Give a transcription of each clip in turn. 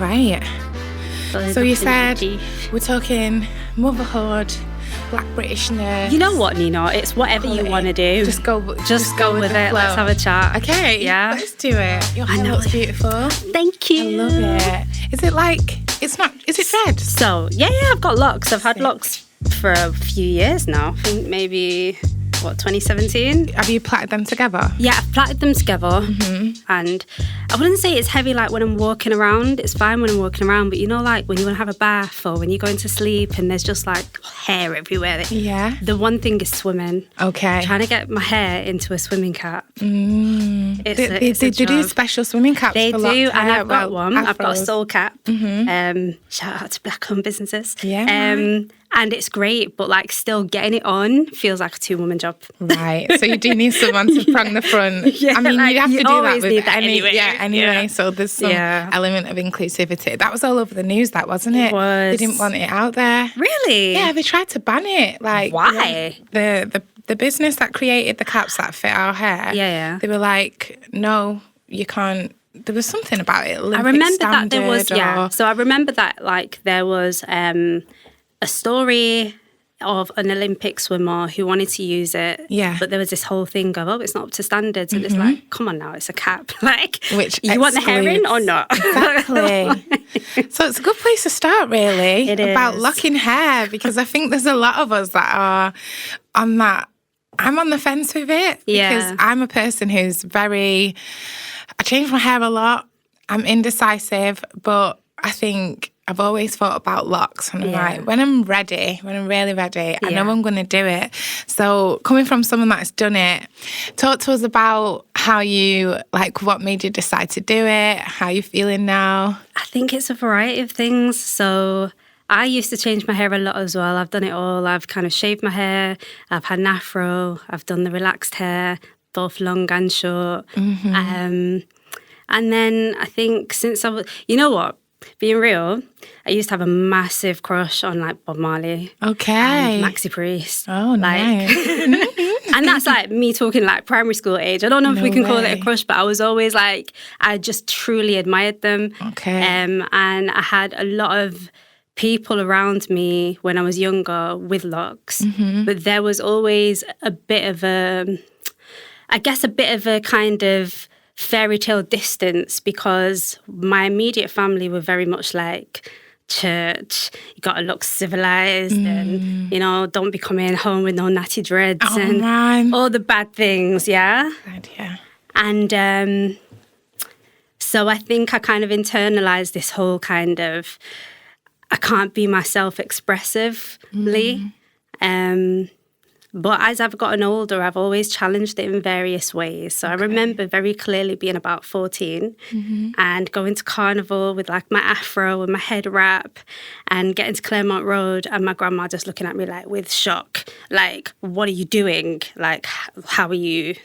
Right. So you said we're talking motherhood, Black Britishness. You know what, Nina? It's whatever you want to do. Just go with it. Flow. Let's have a chat. Okay. Yeah. Let's do it. Your hair looks beautiful. Thank you. I love it. Is it dread? So, yeah, I've got locks. I've had locks for a few years now. I think maybe, 2017? Have you plaited them together? Yeah, I've plaited them together. Mm-hmm. And I wouldn't say it's heavy like when I'm walking around. It's fine when I'm walking around. But like when you want to have a bath or when you're going to sleep and there's just like hair everywhere. Yeah. The one thing is swimming. Okay. Trying to get my hair into a swimming cap. They do special swimming caps. They for do, locked and hair. I've got one. Afros. I've got a soul cap. Mm-hmm. Shout out to Black-owned businesses. Yeah. And it's great, but like still getting it on feels like a 2-woman job. Right. So you do need someone to prong the front. Yeah, I mean, like, you'd have to do that with anyway. Yeah, anyway. Yeah. So there's some element of inclusivity. That was all over the news, that wasn't it? It was. They didn't want it out there. Really? Yeah, they tried to ban it. Like, why? The business that created the caps that fit our hair. Yeah. They were like, no, you can't. There was something about it. Olympic I remember standard that there was. So I remember that like there was a story of an Olympic swimmer who wanted to use it. Yeah. But there was this whole thing of, it's not up to standards. And it's like, come on now, it's a cap. Like, which you want the hair in or not? Exactly. So it's a good place to start, really. It is. About locking hair, because I think there's a lot of us that are on that. I'm on the fence with it. Because I'm a person who's I change my hair a lot. I'm indecisive, but I think I've always thought about locks. And I'm like, when I'm really ready, I know I'm going to do it. So coming from someone that's done it, talk to us about how what made you decide to do it, how you feeling now? I think it's a variety of things. So I used to change my hair a lot as well. I've done it all. I've kind of shaved my hair. I've had an afro. I've done the relaxed hair, both long and short. Mm-hmm. And then I think since I was, you know what? Being real, I used to have a massive crush on like Bob Marley. Okay. And Maxi Priest. Oh, nice. And that's like me talking like primary school age. I don't know if we can call it a crush, but I was always like, I just truly admired them. Okay. And I had a lot of people around me when I was younger with locks, but there was always a bit of a kind of fairy tale distance because my immediate family were very much like church, you gotta look civilized and don't be coming home with no natty dreads all the bad things. And so I think I kind of internalized this whole kind of I can't be myself expressively. But as I've gotten older, I've always challenged it in various ways. So I remember very clearly being about 14 and going to carnival with like my afro and my head wrap and getting to Claremont Road and my grandma just looking at me like with shock. Like, what are you doing? Like, how are you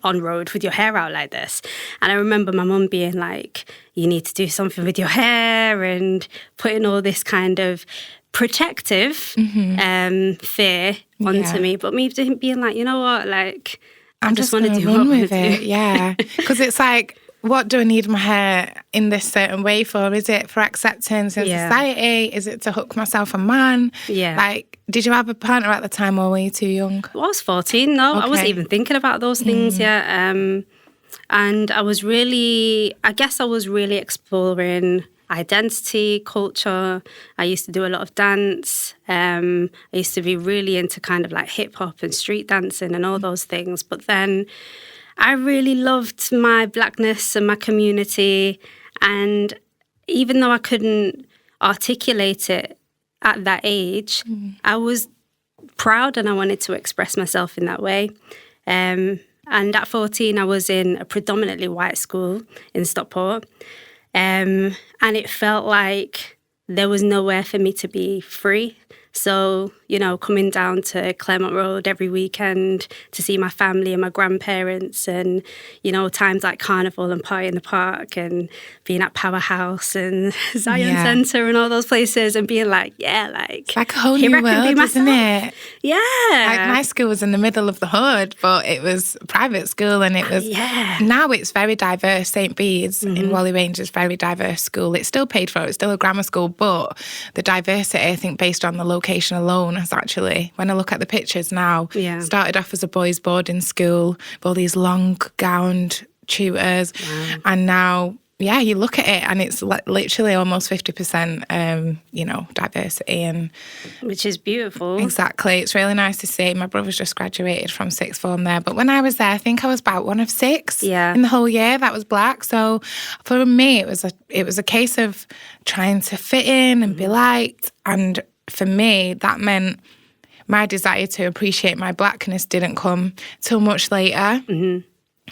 on road with your hair out like this? And I remember my mum being like, you need to do something with your hair and putting all this kind of protective fear onto me, but me being like, you know what, like I just want to do what I want to do. Yeah, because it's like, what do I need my hair in this certain way for? Is it for acceptance in society? Is it to hook myself a man? Yeah. Like, did you have a partner at the time or were you too young? I was 14, no. I wasn't even thinking about those things yet. And I was really exploring identity, culture. I used to do a lot of dance. I used to be really into kind of like hip hop and street dancing and all those things. But then I really loved my Blackness and my community. And even though I couldn't articulate it at that age, I was proud and I wanted to express myself in that way. And at 14, I was in a predominantly white school in Stockport. And it felt like there was nowhere for me to be free. So, you know, coming down to Claremont Road every weekend to see my family and my grandparents, and, you know, times like Carnival and Party in the Park and being at Powerhouse and Zion Centre and all those places, and being like, it's like a whole new world, isn't it? Yeah. Like my school was in the middle of the hood, but it was a private school, and it was, now it's very diverse. St. Bede's in Whalley Range is very diverse school. It's still paid for, it's still a grammar school, but the diversity, I think, based on the location alone has actually, when I look at the pictures now, started off as a boys' boarding school with all these long-gowned tutors, and now, you look at it and it's literally almost 50%, you know, diversity, and which is beautiful. Exactly. It's really nice to see. My brother's just graduated from sixth form there, but when I was there, I think I was about one of 6 in the whole year that was black. So for me, it was a case of trying to fit in and be liked, and for me, that meant my desire to appreciate my blackness didn't come till much later.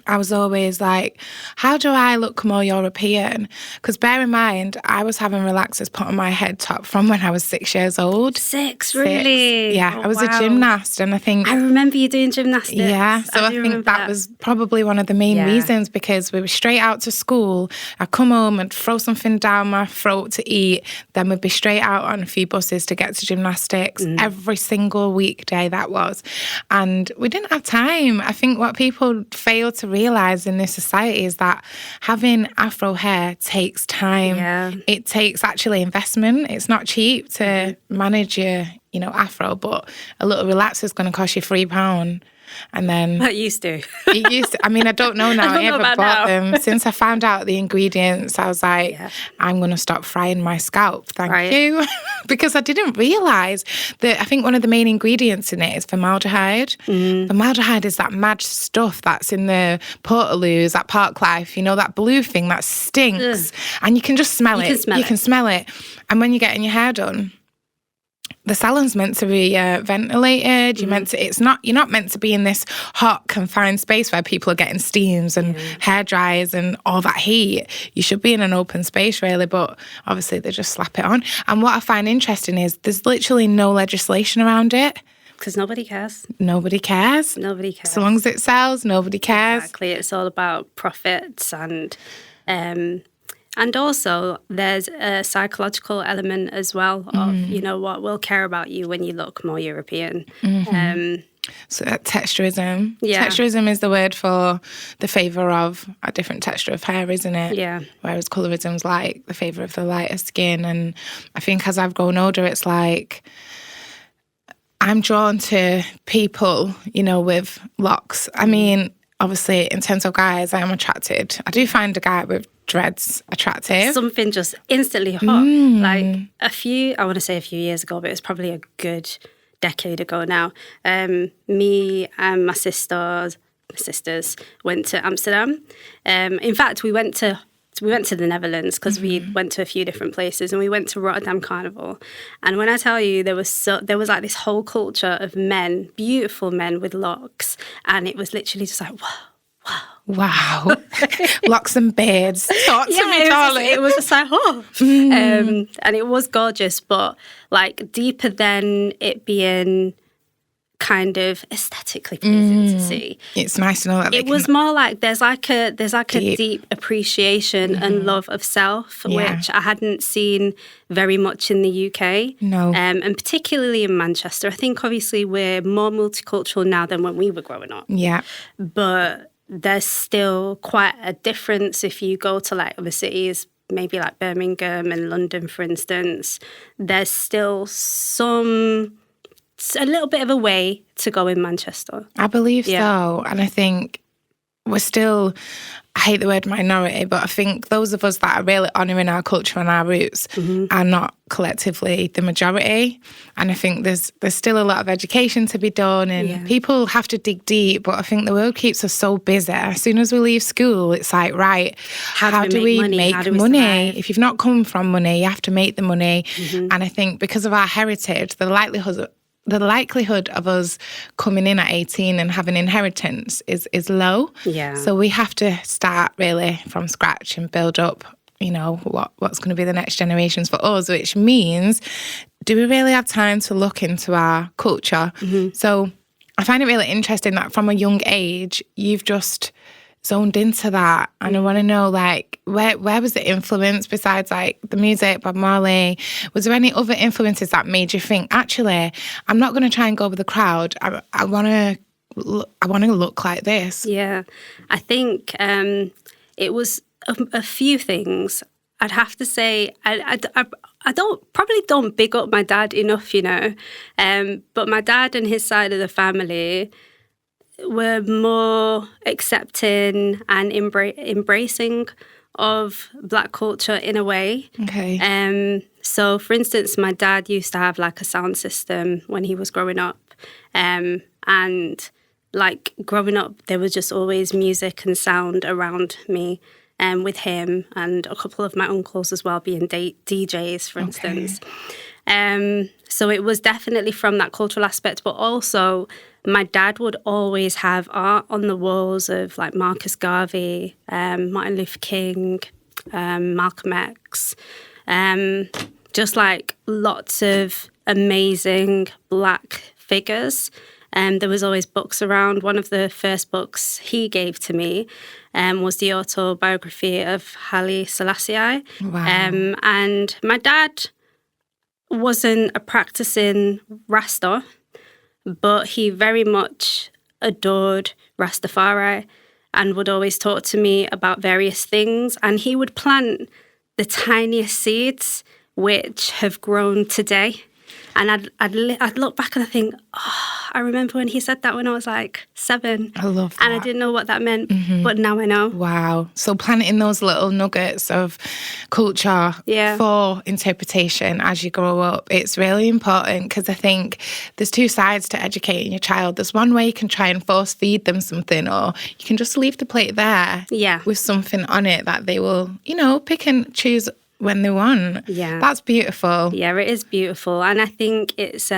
I was always like, how do I look more European? Because bear in mind, I was having relaxers put on my head top from when I was 6 years old. 6, really? Yeah, I was a gymnast, and I think... I remember you doing gymnastics. Yeah, so I think that was probably one of the main reasons, because we were straight out to school. I'd come home and throw something down my throat to eat, then we'd be straight out on a few buses to get to gymnastics every single weekday that was. And we didn't have time. I think what people fail to realise in this society is that having Afro hair takes time. It takes actually investment. It's not cheap to manage your, you know, Afro, but a little relaxer is going to cost you £3. And then... It used to. It used to. I mean, I don't know now. I haven't bought them. Since I found out the ingredients, I was like, I'm going to stop frying my scalp. Thank you. Because I didn't realise that I think one of the main ingredients in it is formaldehyde. Formaldehyde is that mad stuff that's in the Portaloos at Park Life, you know, that blue thing that stinks. And you can just smell it. You can smell it. And when you're getting your hair done, the salon's meant to be ventilated. You're not meant to be in this hot, confined space where people are getting steams and hair dryers and all that heat. You should be in an open space, really, but obviously they just slap it on. And what I find interesting is there's literally no legislation around it. Because nobody cares. Nobody cares. Nobody cares. So long as it sells, nobody cares. Exactly. It's all about profits, and also there's a psychological element as well of, you know, what will care about you when you look more European. So texturism. Texturism is the word for the favour of a different texture of hair, isn't it? Yeah. Whereas colorism's like the favour of the lighter skin. And I think as I've grown older, it's like I'm drawn to people, you know, with locks. I mean, obviously, in terms of guys, I am attracted. I do find a guy with dreads attractive. Something just instantly hot. Like I want to say a few years ago, but it was probably a good decade ago now. Me and my sisters went to Amsterdam. In fact, we went to the Netherlands because we went to a few different places, and we went to Rotterdam Carnival. And when I tell you, there was like this whole culture of men, beautiful men with locks, and it was literally just like, wow. Locks and beards. Talk to me, darling. It was just like, and it was gorgeous, but like deeper than it being kind of aesthetically pleasing to see. It's nice to know that it was more like there's like a deep appreciation and love of self, which I hadn't seen very much in the UK. No. And particularly in Manchester. I think obviously we're more multicultural now than when we were growing up. Yeah. But there's still quite a difference if you go to like other cities, maybe like Birmingham and London, for instance. There's still a little bit of a way to go in Manchester. I believe so. And I think we're still, I hate the word minority, but I think those of us that are really honouring our culture and our roots are not collectively the majority. And I think there's still a lot of education to be done, and people have to dig deep, but I think the world keeps us so busy. As soon as we leave school, it's like, right, how do we make money? If you've not come from money, you have to make the money. And I think because of our heritage, the likelihood of us coming in at 18 and having inheritance is low. Yeah. So we have to start really from scratch and build up, you know, what's going to be the next generations for us, which means do we really have time to look into our culture? So I find it really interesting that from a young age, you've just zoned into that. And I want to know, like, where was the influence besides, like, the music, Bob Marley? Was there any other influences that made you think, actually, I'm not going to try and go with the crowd. I want to look like this? Yeah, I think it was a few things. I'd have to say, I don't big up my dad enough, you know. But my dad and his side of the family were more accepting and embracing of Black culture in a way. Okay. So, for instance, my dad used to have like a sound system when he was growing up, and like growing up, there was just always music and sound around me. With him and a couple of my uncles as well being DJs, for instance. So it was definitely from that cultural aspect, but also my dad would always have art on the walls of like Marcus Garvey, Martin Luther King, Malcolm X, just like lots of amazing Black figures. There was always books around. One of the first books he gave to me was the autobiography of Haile Selassie. Wow. And my dad wasn't a practicing Rasta, but he very much adored Rastafari and would always talk to me about various things. And he would plant the tiniest seeds which have grown today. And I'd look back and I think, I remember when he said that when I was like 7. I love that. And I didn't know what that meant, but now I know. Wow. So planting those little nuggets of culture for interpretation as you grow up, it's really important, because I think there's two sides to educating your child. There's one way you can try and force feed them something, or you can just leave the plate there with something on it that they will, you know, pick and choose when they want. Yeah. That's beautiful. Yeah, it is beautiful. And I think it's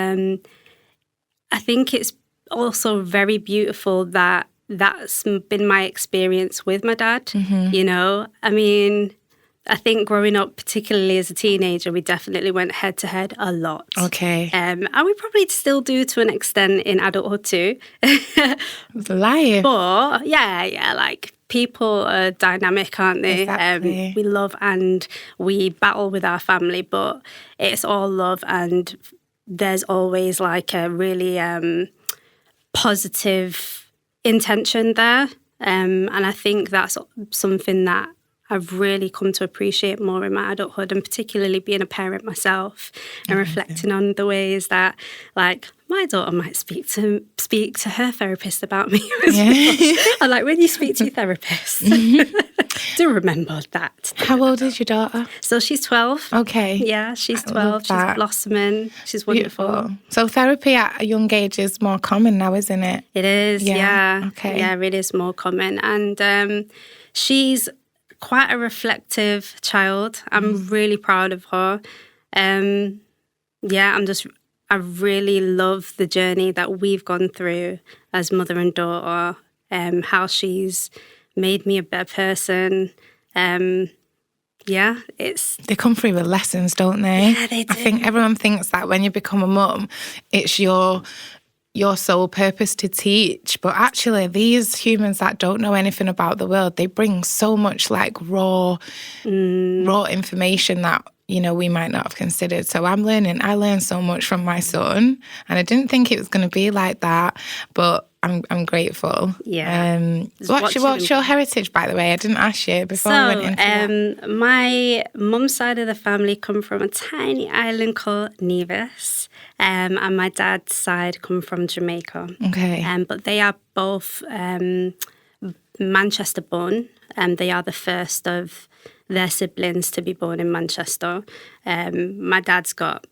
also very beautiful that that's been my experience with my dad. You know, I mean, I think growing up, particularly as a teenager, we definitely went head to head a lot. Okay. And we probably still do to an extent in adulthood too. It's life. But yeah, like people are dynamic, aren't they? Exactly. We love and we battle with our family, but it's all love, and there's always like a really positive intention there. And I think that's something that I've really come to appreciate more in my adulthood, and particularly being a parent myself and reflecting on the ways that, like, my daughter might speak to her therapist about me. And like, when you speak to your therapist, do remember that. How old is your daughter? So she's 12. Okay. Yeah, she's 12. She's blossoming. She's wonderful. Beautiful. So therapy at a young age is more common now, isn't it? It is, yeah. Okay. Yeah, it is more common. And she's quite a reflective child. I'm really proud of her. I really love the journey that we've gone through as mother and daughter, how she's made me a better person. They come through with lessons, don't they? Yeah, they do. I think everyone thinks that when you become a mum, it's your sole purpose to teach. But actually, these humans that don't know anything about the world, they bring so much like raw information that, you know, we might not have considered. So I learned so much from my son, and I didn't think it was going to be like that, but I'm grateful. Yeah. What's your heritage, by the way? I didn't ask you before we went into that. My mum's side of the family come from a tiny island called Nevis, and my dad's side come from Jamaica. Okay. But they are both Manchester born, and they are the first of their siblings to be born in Manchester. My dad's got,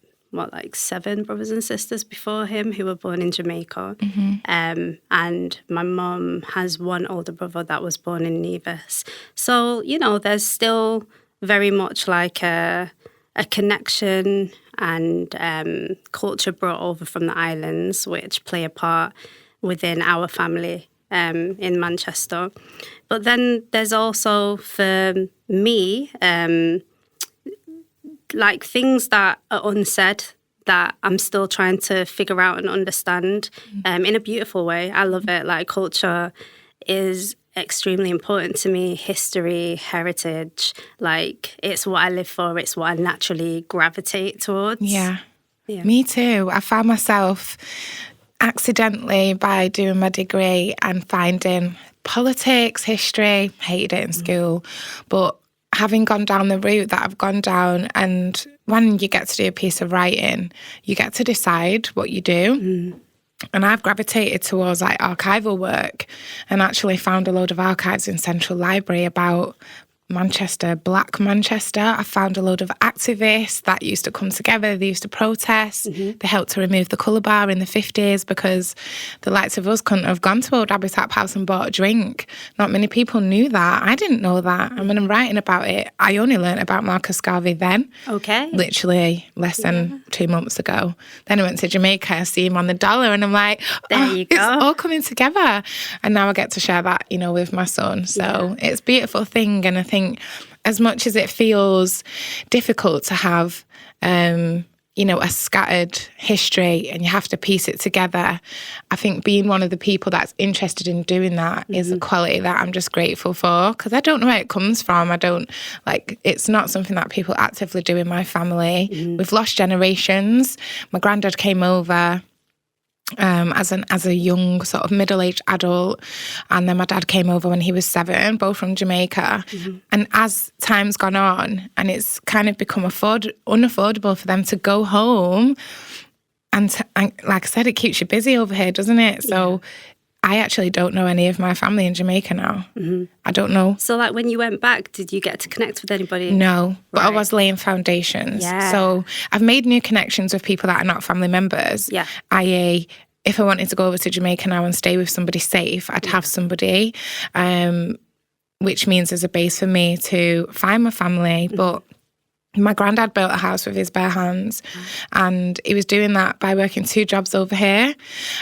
7 brothers and sisters before him who were born in Jamaica. And my mum has one older brother that was born in Nevis. So, you know, there's still very much like a connection and culture brought over from the islands, which play a part within our family in Manchester. But then there's also, for me, like things that are unsaid that I'm still trying to figure out and understand in a beautiful way. I love it. Like, culture is extremely important to me. History, heritage, like, it's what I live for. It's what I naturally gravitate towards. Yeah. Me too. I found myself accidentally, by doing my degree and finding politics, history, hated it in school, but having gone down the route that I've gone down, and when you get to do a piece of writing, you get to decide what you do. And I've gravitated towards like archival work, and actually found a load of archives in Central Library about Manchester, Black Manchester. I found a load of activists that used to come together. They used to protest. They helped to remove the colour bar in the 50s because the likes of us couldn't have gone to Old Abbey Tap House and bought a drink. Not many people knew that. I didn't know that. And when I'm writing about it, I only learnt about Marcus Garvey then. Okay. Literally less than 2 months ago. Then I went to Jamaica, I see him on the dollar, and I'm like, there you go. It's all coming together. And now I get to share that, with my son. So it's a beautiful thing. And I think as much as it feels difficult to have, a scattered history and you have to piece it together, I think being one of the people that's interested in doing that is a quality that I'm just grateful for, because I don't know where it comes from. It's not something that people actively do in my family. We've lost generations. My granddad came over as a young sort of middle-aged adult, and then my dad came over when he was 7, both from Jamaica. And as time's gone on, and it's kind of become unaffordable for them to go home, and like I said, it keeps you busy over here, doesn't it? So I actually don't know any of my family in Jamaica now. I don't know. So like, when you went back, did you get to connect with anybody? No, but I was laying foundations. So I've made new connections with people that are not family members. I.e., if I wanted to go over to Jamaica now and stay with somebody safe, I'd have somebody, which means there's a base for me to find my family. But my granddad built a house with his bare hands, and he was doing that by working 2 jobs over here.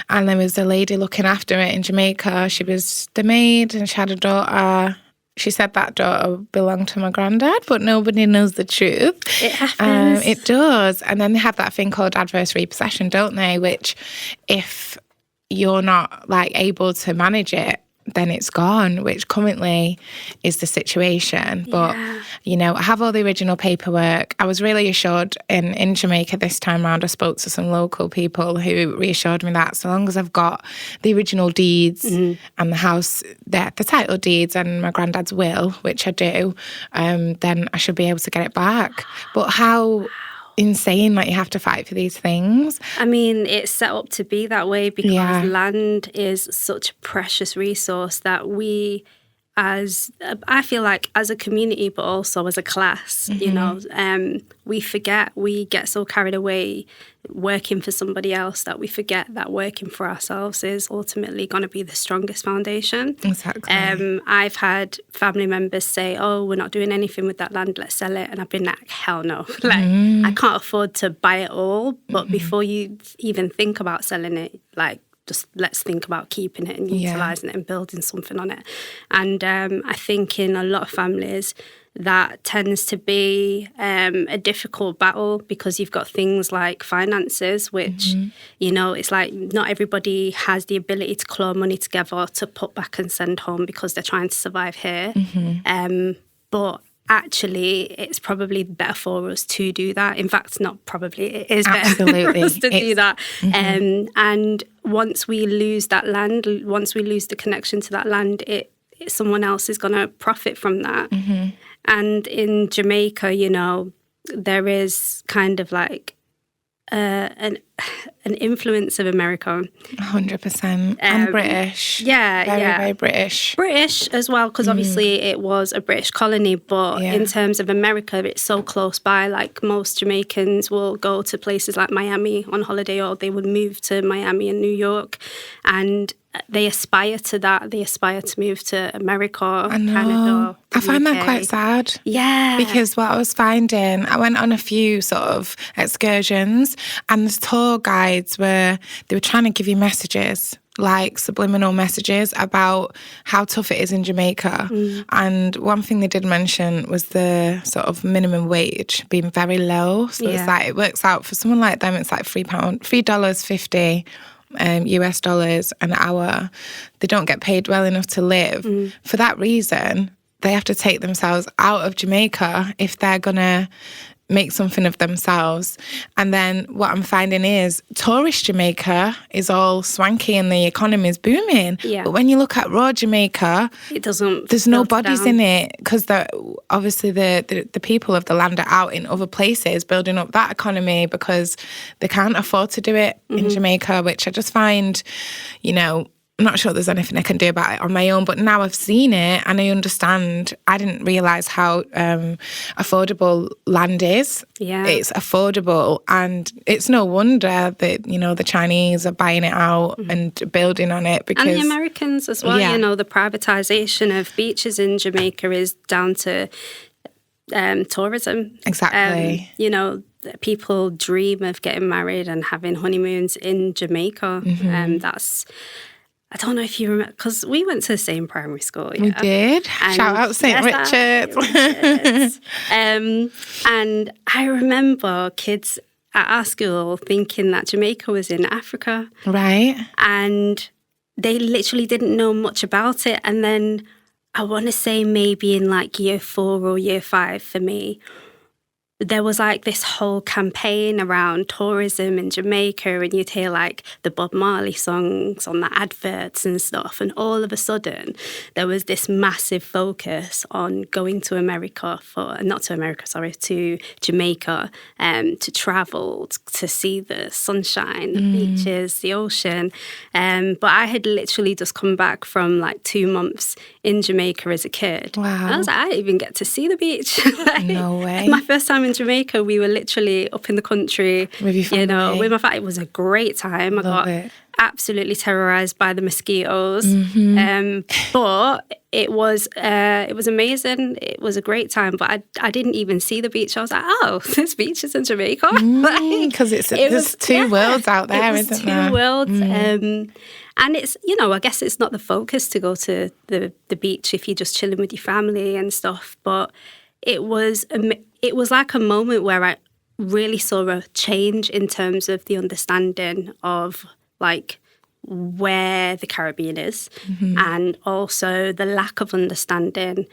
And there was a lady looking after it in Jamaica. She was the maid, and she had a daughter. She said that daughter belonged to my granddad, but nobody knows the truth. It happens. It does. And then they have that thing called adverse repossession, don't they? Which, if you're not able to manage it, then it's gone, which currently is the situation. But, I have all the original paperwork. I was really assured in Jamaica this time round. I spoke to some local people who reassured me that so long as I've got the original deeds and the house, the title deeds and my granddad's will, which I do, then I should be able to get it back. But how insane you have to fight for these things. I mean, it's set up to be that way because land is such a precious resource that I feel like as a community, but also as a class, we forget, we get so carried away working for somebody else that we forget that working for ourselves is ultimately going to be the strongest foundation. Exactly. I've had family members say, oh, we're not doing anything with that land, let's sell it. And I've been like, hell no. I can't afford to buy it all. But before you even think about selling it, just let's think about keeping it and utilising it and building something on it. And I think in a lot of families, that tends to be a difficult battle because you've got things like finances, which, it's like not everybody has the ability to claw money together to put back and send home because they're trying to survive here. But actually, it's probably better for us to do that. In fact, not probably, it is better for us to do that. And once we lose that land, once we lose the connection to that land, someone else is going to profit from that. And in Jamaica, there is kind of like an influence of America. 100%. And British. Very British. British as well, because obviously it was a British colony, but in terms of America, it's so close by. Like, most Jamaicans will go to places like Miami on holiday, or they would move to Miami and New York, and they aspire to that. They aspire to move to America, Canada. I find that quite sad. Yeah. Because what I was finding, I went on a few sort of excursions, and the tour guides they were trying to give you messages. like subliminal messages about how tough it is in Jamaica. And one thing they did mention was the sort of minimum wage being very low. So it's like, it works out for someone like them, it's like $3.50 US dollars an hour. They don't get paid well enough to live. For that reason, they have to take themselves out of Jamaica if they're going to make something of themselves. And then what I'm finding is tourist Jamaica is all swanky and the economy is booming. Yeah. But when you look at raw Jamaica, it doesn't. There's no bodies in it because obviously the people of the land are out in other places building up that economy because they can't afford to do it in Jamaica, which I just find, you know, I'm not sure there's anything I can do about it on my own, but now I've seen it and I understand. I didn't realise how affordable land is. Yeah. It's affordable, and it's no wonder that, you know, the Chinese are buying it out and building on it because... And the Americans as well, you know, the privatisation of beaches in Jamaica is down to tourism. Exactly. You know, people dream of getting married and having honeymoons in Jamaica. That's... I don't know if you remember, because we went to the same primary school. Yeah? We did. And shout out St. Richard's. And I remember kids at our school thinking that Jamaica was in Africa. Right. And they literally didn't know much about it. And then I want to say maybe in like year 4 or year 5 for me, there was like this whole campaign around tourism in Jamaica, and you'd hear like the Bob Marley songs on the adverts and stuff. And all of a sudden, there was this massive focus on going to to Jamaica, to travel, to see the sunshine, the beaches, the ocean. But I had literally just come back from like 2 months in Jamaica as a kid. Wow. And I was like, I didn't even get to see the beach. Like, no way. My first time in Jamaica, we were literally up in the country, with your family. You know, with my family. It was a great time. I got absolutely terrorized by the mosquitoes, but it was amazing. It was a great time, but I didn't even see the beach. I was like, oh, there's beaches in Jamaica, because there's two worlds out there, isn't there? Two worlds. And it's, you know, I guess it's not the focus to go to the beach if you're just chilling with your family and stuff, but it was like a moment where I really saw a change in terms of the understanding of like where the Caribbean is, and also the lack of understanding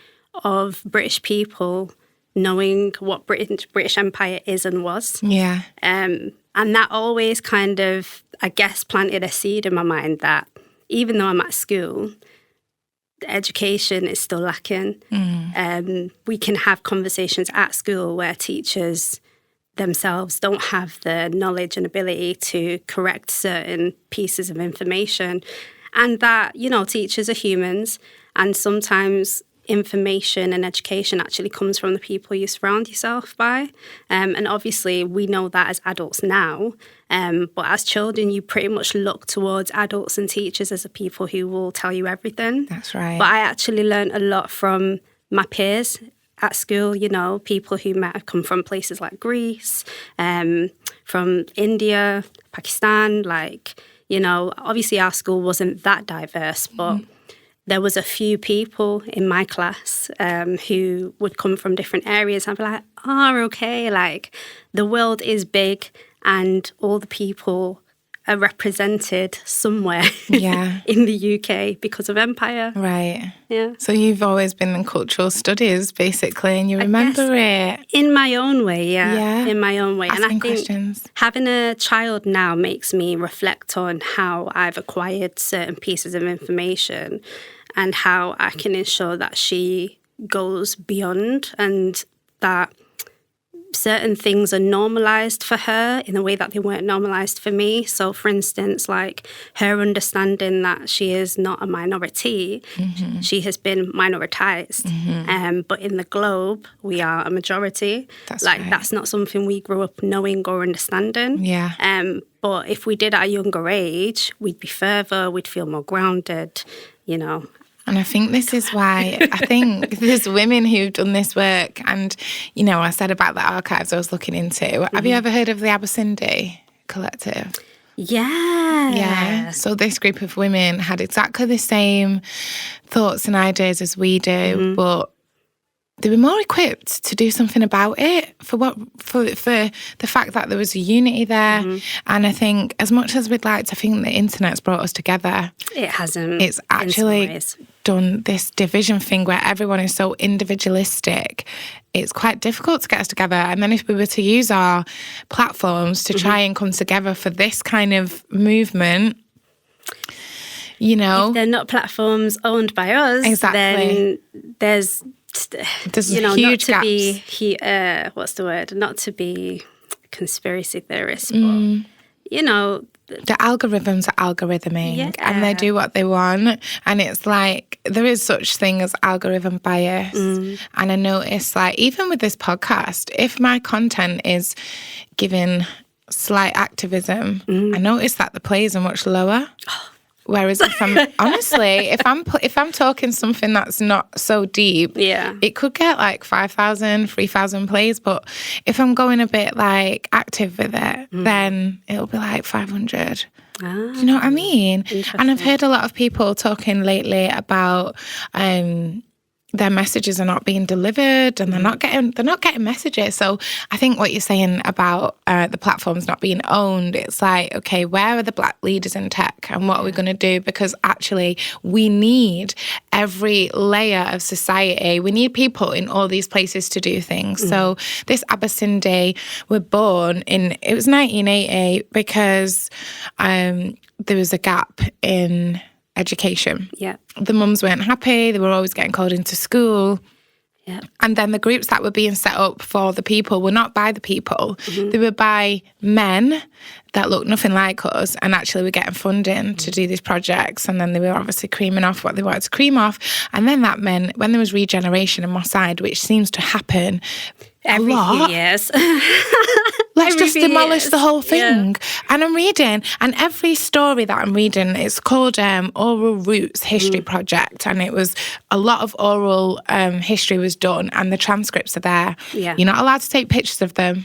of British people knowing what British Empire is and was. Yeah. And that always kind of, I guess, planted a seed in my mind that even though I'm at school, the education is still lacking. We can have conversations at school where teachers themselves don't have the knowledge and ability to correct certain pieces of information. And that, you know, teachers are humans, and sometimes information and education actually comes from the people you surround yourself by. And obviously we know that as adults now, but as children you pretty much look towards adults and teachers as the people who will tell you everything. That's right. But I actually learned a lot from my peers at school, you know, people who might have come from places like Greece, from India, Pakistan, like, you know, obviously our school wasn't that diverse, but there was a few people in my class who would come from different areas. I'd be like, oh, okay, like the world is big and all the people are represented somewhere in the UK because of empire. Right. Yeah. So you've always been in cultural studies, basically, and you remember it. In my own way, yeah. In my own way. Asking and I think questions. Having a child now makes me reflect on how I've acquired certain pieces of information and how I can ensure that she goes beyond and that certain things are normalized for her in a way that they weren't normalized for me. So, for instance, like her understanding that she is not a minority, she has been minoritized. But in the globe, we are a majority. That's not something we grew up knowing or understanding. Yeah. But if we did at a younger age, we'd be further, we'd feel more grounded, you know. And I think this is why I think there's women who've done this work. And, you know, I said about the archives I was looking into. Have you ever heard of the Abyssindi Collective? Yeah. So this group of women had exactly the same thoughts and ideas as we do, but they were more equipped to do something about it for the fact that there was a unity there. And I think as much as we'd like to think the internet's brought us together, it hasn't. It's actually done this division thing where everyone is so individualistic. It's quite difficult to get us together. And then if we were to use our platforms to try and come together for this kind of movement, if they're not platforms owned by us, then there's huge not to gaps. be what's the word? Not to be conspiracy theorists, but the algorithms are algorithming and they do what they want. And it's like there is such thing as algorithm bias. And I notice, like, even with this podcast, if my content is giving slight activism, I notice that the plays are much lower. Whereas if I'm honestly, if I'm talking something that's not so deep, it could get like 5,000, 3,000 plays. But if I'm going a bit like active with it, then it'll be like 500. Do you know what I mean? And I've heard a lot of people talking lately about their messages are not being delivered and they're not getting messages. So I think what you're saying about the platforms not being owned, it's like, okay, where are the Black leaders in tech and what are we going to do? Because actually we need every layer of society. We need people in all these places to do things. So this Abasinde were born it was 1980 because there was a gap in education. The mums weren't happy. They were always getting called into school. And then the groups that were being set up for the people were not by the people. They were by men that looked nothing like us and actually were getting funding to do these projects. And then they were obviously creaming off what they wanted to cream off. And then that meant when there was regeneration in Moss Side, which seems to happen every few years. Let's just demolish the whole thing. And I'm reading, and every story that I'm reading, it's called Oral Roots History Project, and it was a lot of oral history was done, and the transcripts are there. You're not allowed to take pictures of them.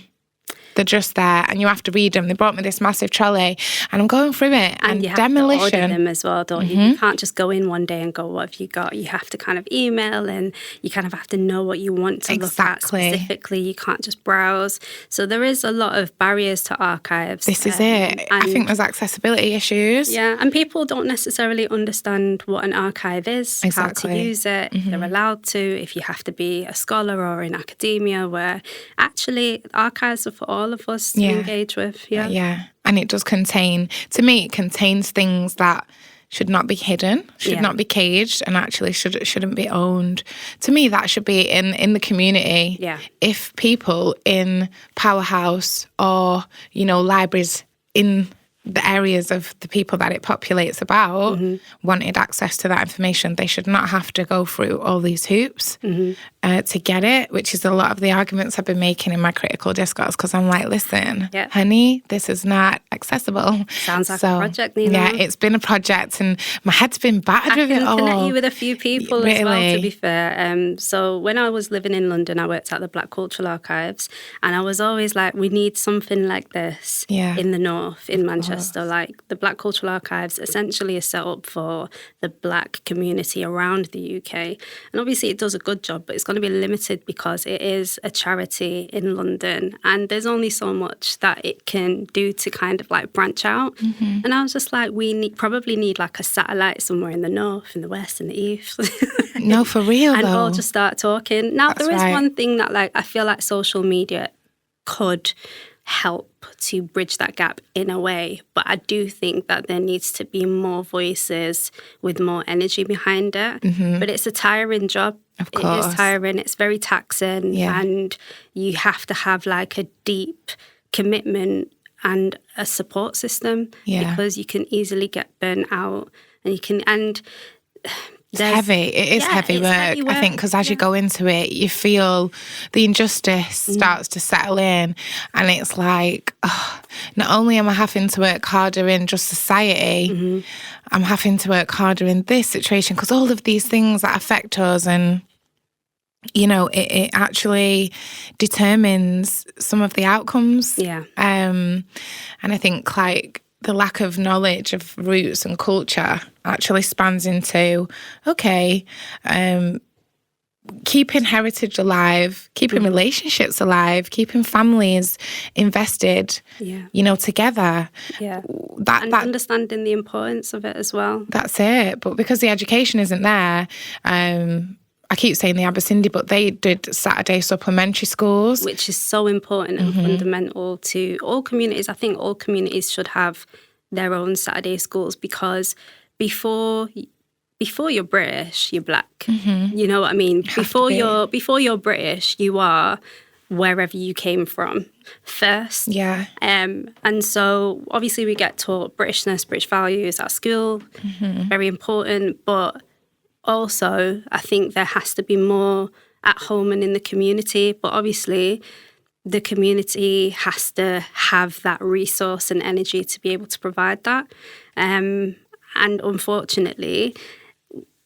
They're just there, and you have to read them. They brought me this massive trolley, and I'm going through it. And you have demolition. to order them as well, don't you? You can't just go in one day and go, what have you got? You have to kind of email, and you kind of have to know what you want to look at specifically. You can't just browse. So there is a lot of barriers to archives. This is it. I think there's accessibility issues. Yeah, and people don't necessarily understand what an archive is, how to use it, if they're allowed to, if you have to be a scholar or in academia, where actually archives are for all of us to engage with. And it does contain, to me, it contains things that should not be hidden, should not be caged, and actually shouldn't be owned. To me, that should be in the community. If people in Powerhouse or libraries in the areas of the people that it populates about wanted access to that information, they should not have to go through all these hoops to get it, which is a lot of the arguments I've been making in my critical discourse, because I'm like, listen, honey, this is not accessible. Sounds like a project, Nina. Yeah, it's been a project and my head's been battered with it all. I can connect you with a few people as well, to be fair. So when I was living in London, I worked at the Black Cultural Archives, and I was always like, we need something like this in the north, in Manchester. Like the Black Cultural Archives essentially is set up for the Black community around the UK. And obviously it does a good job, but it's going to be limited because it is a charity in London and there's only so much that it can do to kind of like branch out. And I was just like, probably need like a satellite somewhere in the north, in the west, in the east. No, for real and though. all just start talking. Now, there is one thing that like I feel like social media could help to bridge that gap in a way, but I do think that there needs to be more voices with more energy behind it. But it's a tiring job. Of course. It is tiring, it's very taxing, and you have to have like a deep commitment and a support system because you can easily get burnt out, and it's heavy. It is heavy work, I think, because as you go into it, you feel the injustice starts to settle in. And it's like, not only am I having to work harder in just society, I'm having to work harder in this situation because all of these things that affect us and, it actually determines some of the outcomes. And I think, like, the lack of knowledge of roots and culture actually spans into, okay, keeping heritage alive, keeping relationships alive, keeping families invested, together. Yeah. And understanding the importance of it as well. That's it. But because the education isn't there, I keep saying the Abyssindi, but they did Saturday supplementary schools. Which is so important and fundamental to all communities. I think all communities should have their own Saturday schools, because before you're British, you're black. You know what I mean? Before you're British, you are wherever you came from first. Yeah. And so obviously we get taught Britishness, British values at school, very important, but also, I think there has to be more at home and in the community. But obviously, the community has to have that resource and energy to be able to provide that. And unfortunately,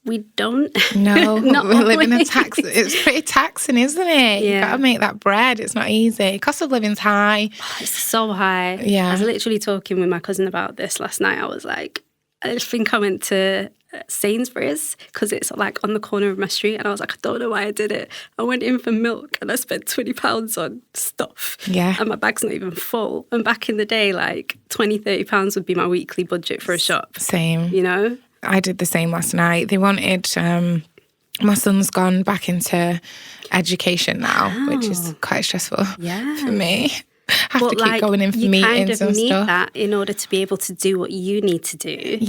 we don't. No, we live in a tax. It's pretty taxing, isn't it? Yeah. You got to make that bread. It's not easy. Cost of living's high. Oh, it's so high. Yeah. I was literally talking with my cousin about this last night. I was like, I think I went to Sainsbury's because it's like on the corner of my street, and I was like, I don't know why I did it. I went in for milk and I spent £20 on stuff, and my bag's not even full. And back in the day, like £20-30 would be my weekly budget for a shop. Same. You know, I did the same last night. They wanted my son's gone back into education now, which is quite stressful for me. Have to keep going in for meetings and stuff. You kind of need that in order to be able to do what you need to do.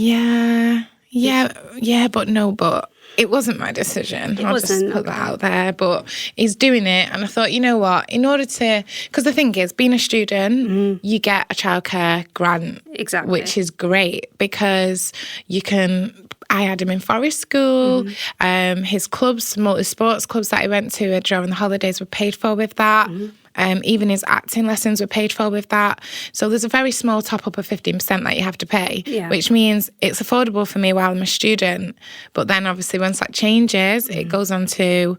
But it wasn't my decision. I'll just put that out there. But he's doing it, and I thought, you know what? In order to, because the thing is, being a student, you get a childcare grant, which is great because you can. I had him in forest school. His clubs, multi-sports clubs that he went to during the holidays were paid for with that. Even his acting lessons were paid for with that. So there's a very small top-up of 15% that you have to pay, which means it's affordable for me while I'm a student. But then obviously once that changes, it goes on to,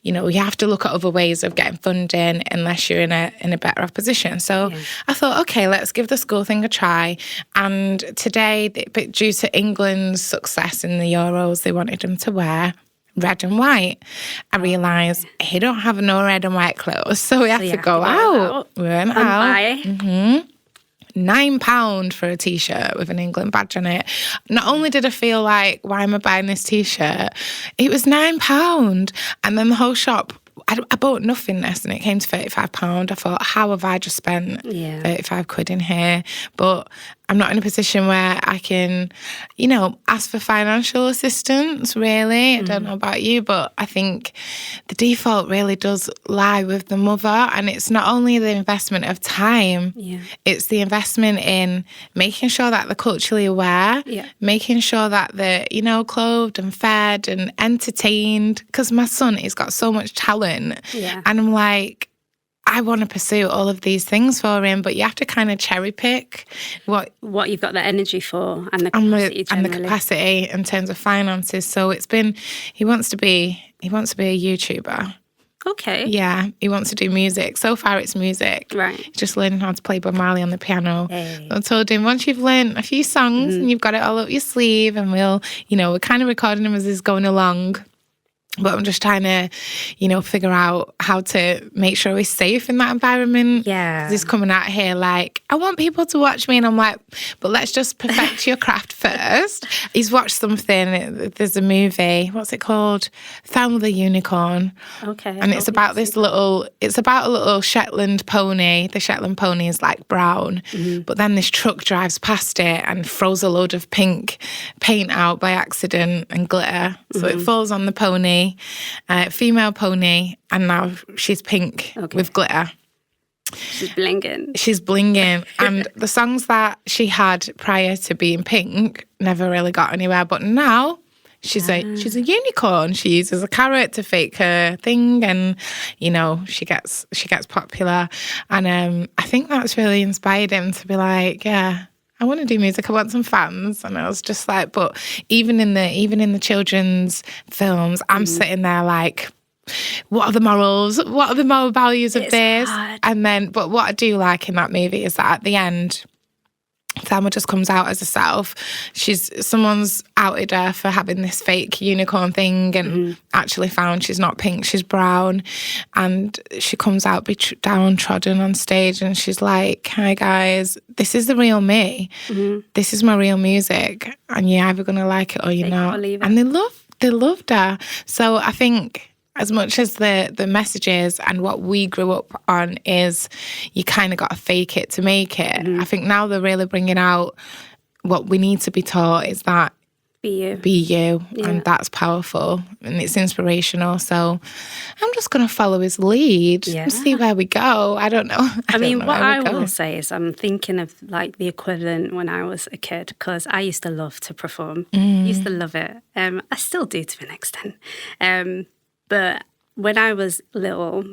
you have to look at other ways of getting funding unless you're in a better off position. So I thought, okay, let's give the school thing a try. And today, due to England's success in the Euros, they wanted him to wear red and white. I realised he don't have no red and white clothes, so we have to go out. We went out. £9 for a T-shirt with an England badge on it. Not only did I feel like, why am I buying this T-shirt? It was £9. And then the whole shop, I bought nothing less and it came to £35. I thought, how have I just spent 35 quid in here? But I'm not in a position where I can, ask for financial assistance, really. I don't know about you, but I think the default really does lie with the mother. And it's not only the investment of time, it's the investment in making sure that they're culturally aware, making sure that they're, clothed and fed and entertained. Because my son, he's got so much talent. And I'm like, I want to pursue all of these things for him, but you have to kind of cherry pick what you've got the energy for and the capacity and the capacity in terms of finances. So he wants to be a YouTuber. Okay. Yeah, he wants to do music. So far it's music. Right. He's just learning how to play Bob Marley on the piano. Hey. I told him, once you've learned a few songs and you've got it all up your sleeve, and we're kind of recording him as he's going along. But I'm just trying to, figure out how to make sure he's safe in that environment. Yeah. He's coming out here like, I want people to watch me. And I'm like, but let's just perfect your craft first. He's watched something. There's a movie. What's it called? Found with a Unicorn. Okay. And it's about a little Shetland pony. The Shetland pony is like brown. But then this truck drives past it and throws a load of pink paint out by accident and glitter. So it falls on the pony. Female pony, and now she's pink with glitter. She's blinging. And the songs that she had prior to being pink never really got anywhere, but now she's a unicorn. She uses a carrot to fake her thing, and she gets popular. And I think that's really inspired him to be like, I want to do music. I want some fans. And I was just like, but even in the children's films, I'm sitting there like, what are the morals? What are the moral values of this? Hard. And then, but what I do like in that movie is that at the end, Thelma just comes out as herself. Someone's outed her for having this fake unicorn thing and actually found she's not pink, she's brown. And she comes out downtrodden on stage and she's like, hi guys, this is the real me. This is my real music. And you're either going to like it or you're not. And they loved her. So I think as much as the messages and what we grew up on is you kind of got to fake it to make it, I think now they're really bringing out what we need to be taught is that be you. And that's powerful and it's inspirational. So I'm just going to follow his lead and see where we go. I don't know. I mean, what I will say is I'm thinking of like the equivalent when I was a kid, because I used to love to perform. Used to love it. I still do to an extent. But when I was little,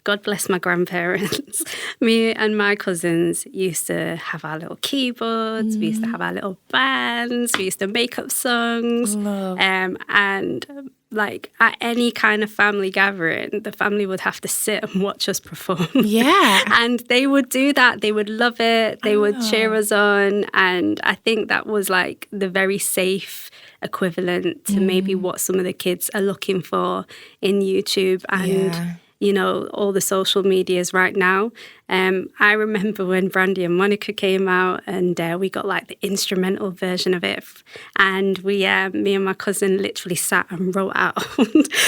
God bless my grandparents, me and my cousins used to have our little keyboards, we used to have our little bands, we used to make up songs. And like at any kind of family gathering, the family would have to sit and watch us perform. And they would do that. They would love it. They would cheer us on. And I think that was like the very safe equivalent to maybe what some of the kids are looking for in YouTube and you know, all the social medias right now. I remember when Brandy and Monica came out and we got like the instrumental version of it. And me and my cousin literally sat and wrote out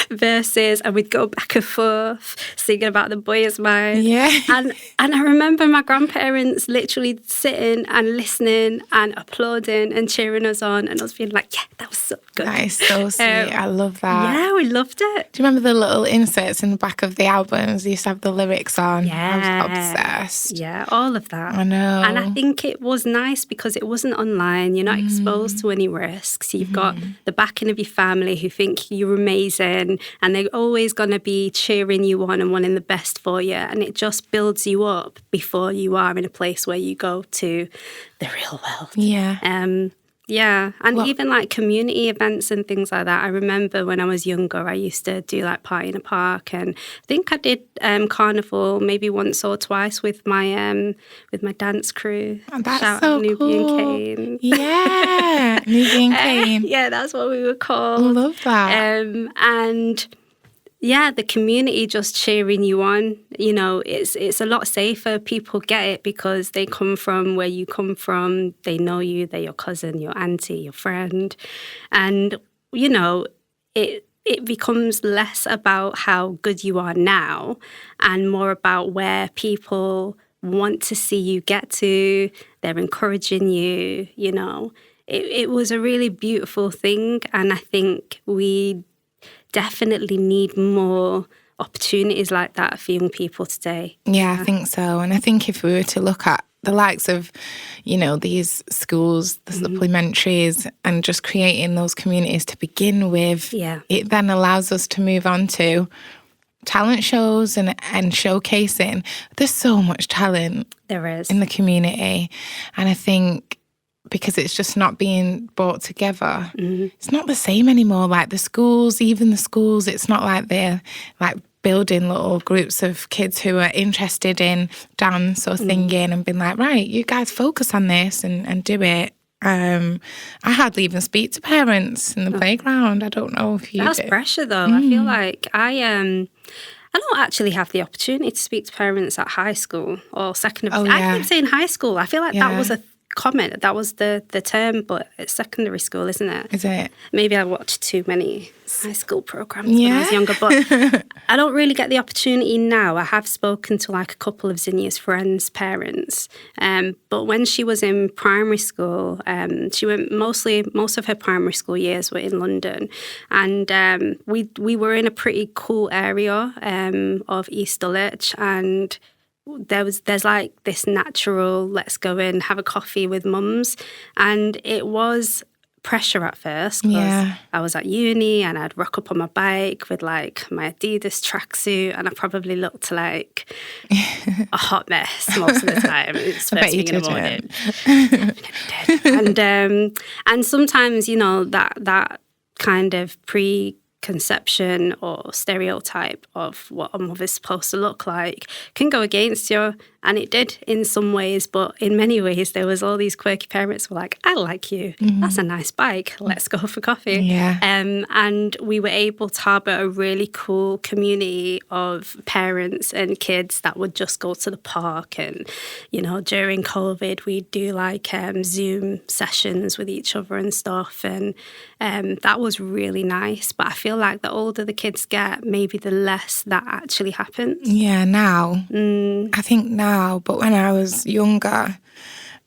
verses and we'd go back and forth singing about the boy is mine. And I remember my grandparents literally sitting and listening and applauding and cheering us on and us being like, yeah, that was so good. That is so sweet. I love that. Yeah, we loved it. Do you remember the little inserts in the back of the albums? They used to have the lyrics on. Yeah. I was obsessed. Yeah, all of that. I know. And I think it was nice because it wasn't online. You're not exposed to any risks. You've got the backing of your family who think you're amazing and they're always going to be cheering you on and wanting the best for you. And it just builds you up before you are in a place where you go to the real world. And even like community events and things like that. I remember when I was younger, I used to do like Party in a Park, and I think I did Carnival maybe once or twice with my dance crew. Oh, that's Shout so out Nubie cool. and Kane. Yeah, Nubie and Kane. Yeah, that's what we were called. I love that. And yeah, the community just cheering you on. You know, it's a lot safer. People get it because they come from where you come from. They know you. They're your cousin, your auntie, your friend. And, you know, it becomes less about how good you are now and more about where people want to see you get to. They're encouraging you, you know. It was a really beautiful thing. And I think we definitely need more opportunities like that for young people today. Yeah, I think so. And I think if we were to look at the likes of, you know, these schools, the supplementaries, and just creating those communities to begin with, it then allows us to move on to talent shows and showcasing. There's so much talent there is in the community. And I think because it's just not being brought together. It's not the same anymore. Like the schools, it's not like they're like building little groups of kids who are interested in dance or singing and being like, right, you guys focus on this and do it. I hardly even speak to parents in the playground. I don't know if you That's do. pressure though. I feel like I don't actually have the opportunity to speak to parents at high school or secondary. I keep saying high school. I feel like that was a comment. That was the term, but it's secondary school, isn't it? Is it? Maybe I watched too many high school programs when I was younger, but I don't really get the opportunity now. I have spoken to like a couple of Zinnia's friends' parents, but when she was in primary school, she went most of her primary school years were in London, and we were in a pretty cool area of East Dulwich, and there's like this natural let's go in, have a coffee with mums, and it was pressure at first because I was at uni and I'd rock up on my bike with like my Adidas tracksuit and I probably looked like a hot mess most of the time. It's first thing in the morning. Definitely did. And sometimes, you know, that kind of conception or stereotype of what a mother's supposed to look like can go against you. And it did in some ways, but in many ways, there was all these quirky parents who were like, I like you. That's a nice bike. Let's go for coffee. Yeah. And we were able to harbour a really cool community of parents and kids that would just go to the park. And, you know, during COVID, we'd do like Zoom sessions with each other and stuff. And that was really nice. But I feel like the older the kids get, maybe the less that actually happens. Yeah, now. I think now. But when I was younger,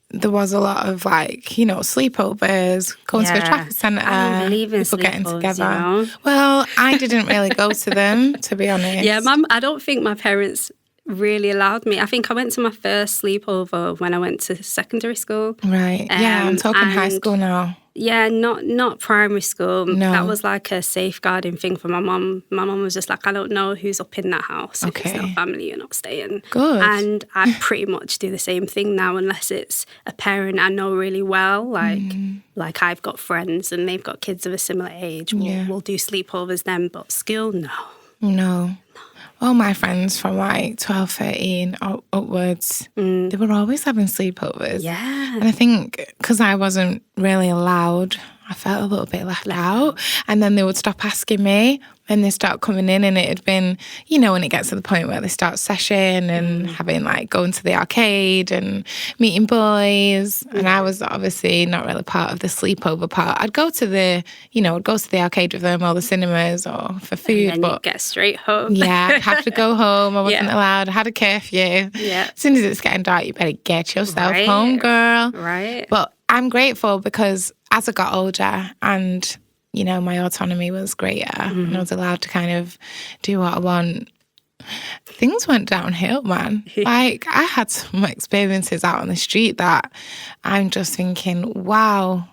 there was a lot of like, you know, sleepovers, going to a traffic centre, people getting together. You know? Well, I didn't really go to them, to be honest. Yeah, I don't think my parents really allowed me. I think I went to my first sleepover when I went to secondary school. Right. Yeah, I'm talking high school now. Yeah, not primary school. No. That was like a safeguarding thing for my mum. My mum was just like, I don't know who's up in that house. Okay. If it's not family, you're not staying. Good. And I pretty much do the same thing now, unless it's a parent I know really well. Like I've got friends and they've got kids of a similar age. We'll do sleepovers then, but school, no. No. All my friends from like 12, 13 upwards, they were always having sleepovers. Yeah. And I think because I wasn't really allowed, I felt a little bit left out. And then they would stop asking me and they start coming in, and it had been, you know, when it gets to the point where they start session and having like going to the arcade and meeting boys. And I was obviously not really part of the sleepover part. I'd go to the arcade with them or the cinemas or for food. And then you'd get straight home. Yeah, I'd have to go home. I wasn't allowed. I had a curfew. Yeah. As soon as it's getting dark, you better get yourself home, girl. Right. But I'm grateful because as I got older and, you know, my autonomy was greater and I was allowed to kind of do what I want, things went downhill, man. Like, I had some experiences out on the street that I'm just thinking, wow,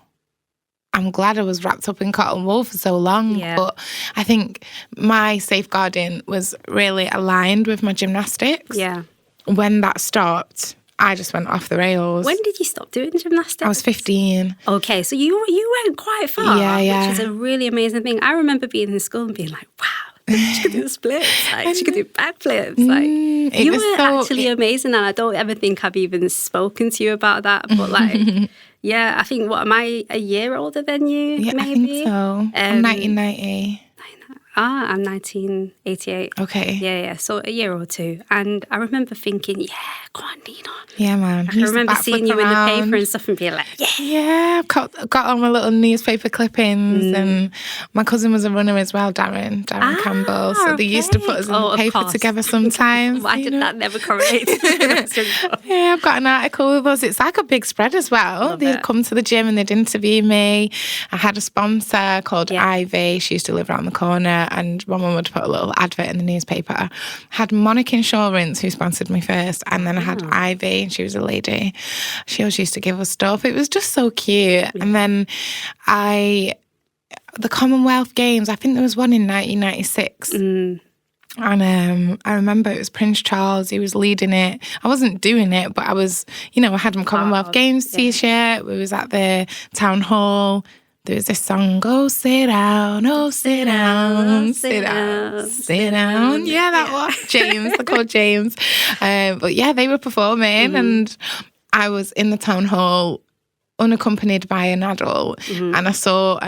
I'm glad I was wrapped up in cotton wool for so long. Yeah. But I think my safeguarding was really aligned with my gymnastics. Yeah. When that stopped, I just went off the rails. When did you stop doing gymnastics? I was 15. Okay, so you went quite far, yeah. which is a really amazing thing. I remember being in school and being like, wow, she could do splits, like she could do backflips. Like you were actually amazing, and I don't ever think I've even spoken to you about that. But like, yeah, I think, what am I, a year older than you? Yeah, maybe? I think so. I'm 1990. I'm 1988. Okay. Yeah. So a year or two. And I remember thinking, yeah, go on, Nina. Yeah, man. I remember seeing you in the paper and stuff and being like, yeah. Yeah, I've got all my little newspaper clippings and my cousin was a runner as well, Darren Campbell. So they used to put us in the paper together sometimes. Why did that never correlate? Yeah, I've got an article with us. It's like a big spread as well. They'd come to the gym and they'd interview me. I had a sponsor called Ivy. She used to live around the corner. And my mum would put a little advert in the newspaper. I had Monarch Insurance, who sponsored me first, and then I had Ivy, and she was a lady. She always used to give us stuff. It was just so cute. And then the Commonwealth Games, I think there was one in 1996. And I remember it was Prince Charles, he was leading it. I wasn't doing it, but I was, you know, I had my Commonwealth Games t-shirt. We was at the town hall. There was this song, oh, sit down, oh, sit down, sit down, sit down. Yeah, that one. James, they're called James. But yeah, they were performing and I was in the town hall unaccompanied by an adult and I saw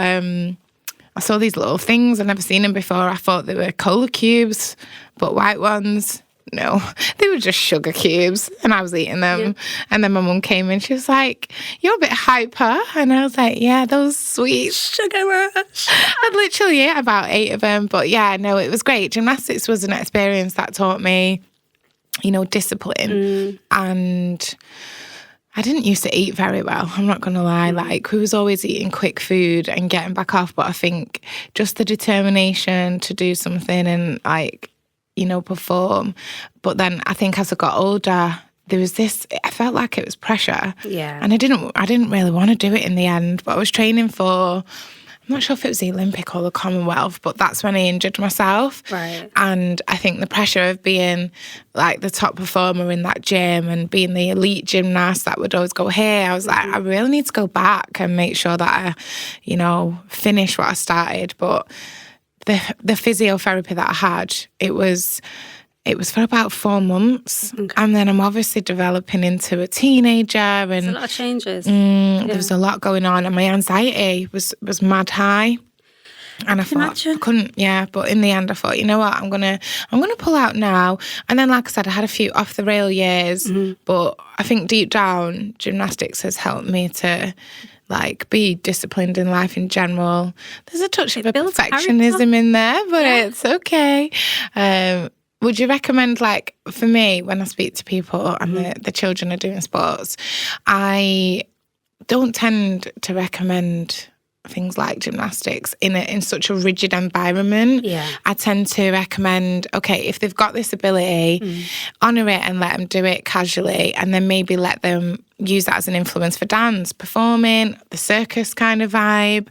these little things. I'd never seen them before. I thought they were cola cubes, but white ones. No, they were just sugar cubes and I was eating them. Yeah. And then my mum came in, she was like, you're a bit hyper. And I was like, yeah, those sweet sugar rush. I'd literally ate about 8 of them. But yeah, no, it was great. Gymnastics was an experience that taught me, you know, discipline. And I didn't used to eat very well, I'm not going to lie. Like, we was always eating quick food and getting back off. But I think just the determination to do something and like, you know, perform. But then I think as I got older, there was this, I felt like it was pressure. Yeah. And I didn't really want to do it in the end, but I was training for, I'm not sure if it was the Olympic or the Commonwealth, but that's when I injured myself. Right. And I think the pressure of being like the top performer in that gym and being the elite gymnast that would always go here, I was like, I really need to go back and make sure that I, you know, finish what I started. But the physiotherapy that I had, it was it was for about 4 months. Okay. And then I'm obviously developing into a teenager. And there's a lot of changes. There was a lot going on. And my anxiety was mad high. And I thought I couldn't, but in the end I thought, you know what, I'm gonna pull out now. And then, like I said, I had a few off the rail years, but I think deep down, gymnastics has helped me to like be disciplined in life in general. There's a touch of perfectionism in there, but it's okay. Would you recommend, like, for me, when I speak to people and the children are doing sports, I don't tend to recommend things like gymnastics in such a rigid environment. Yeah. I tend to recommend, okay, if they've got this ability, honour it and let them do it casually, and then maybe let them use that as an influence for dance, performing, the circus kind of vibe.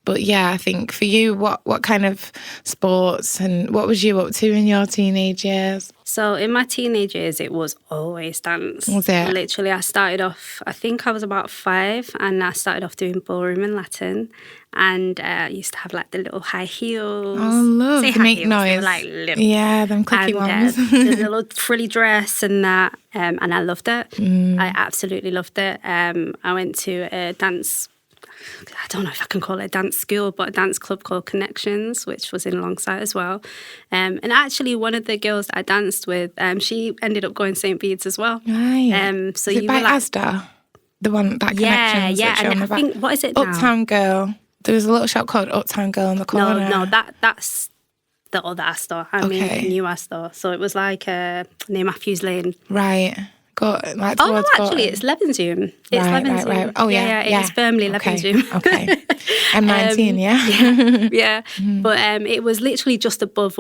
But yeah, I think for you, what kind of sports and what was you up to in your teenage years? So in my teenage years, it was always dance. Was it? Literally, I started off, I think I was about 5, and I started off doing ballroom and Latin. And I used to have like the little high heels. Oh, love. They make noise. They were like little. Yeah, them clicky ones. The little frilly dress and that. And I loved it. I absolutely loved it. I went to a dance, I don't know if I can call it a dance school, but a dance club called Connections, which was in Longside as well. And actually, one of the girls that I danced with, she ended up going St. Bede's as well. Right. So is it by Asda? The one that Connections? Yeah. And I think, what is it now? Uptown Girl. There was a little shop called Uptown Girl on the corner. No, that's the other Astor. I mean, the new Astor. So it was like near Matthews Lane. Right. Actually, it's Levenshulme. It's Levenshulme. Right. Oh, yeah. It is firmly Levenshulme. Okay. M19, yeah. But it was literally just above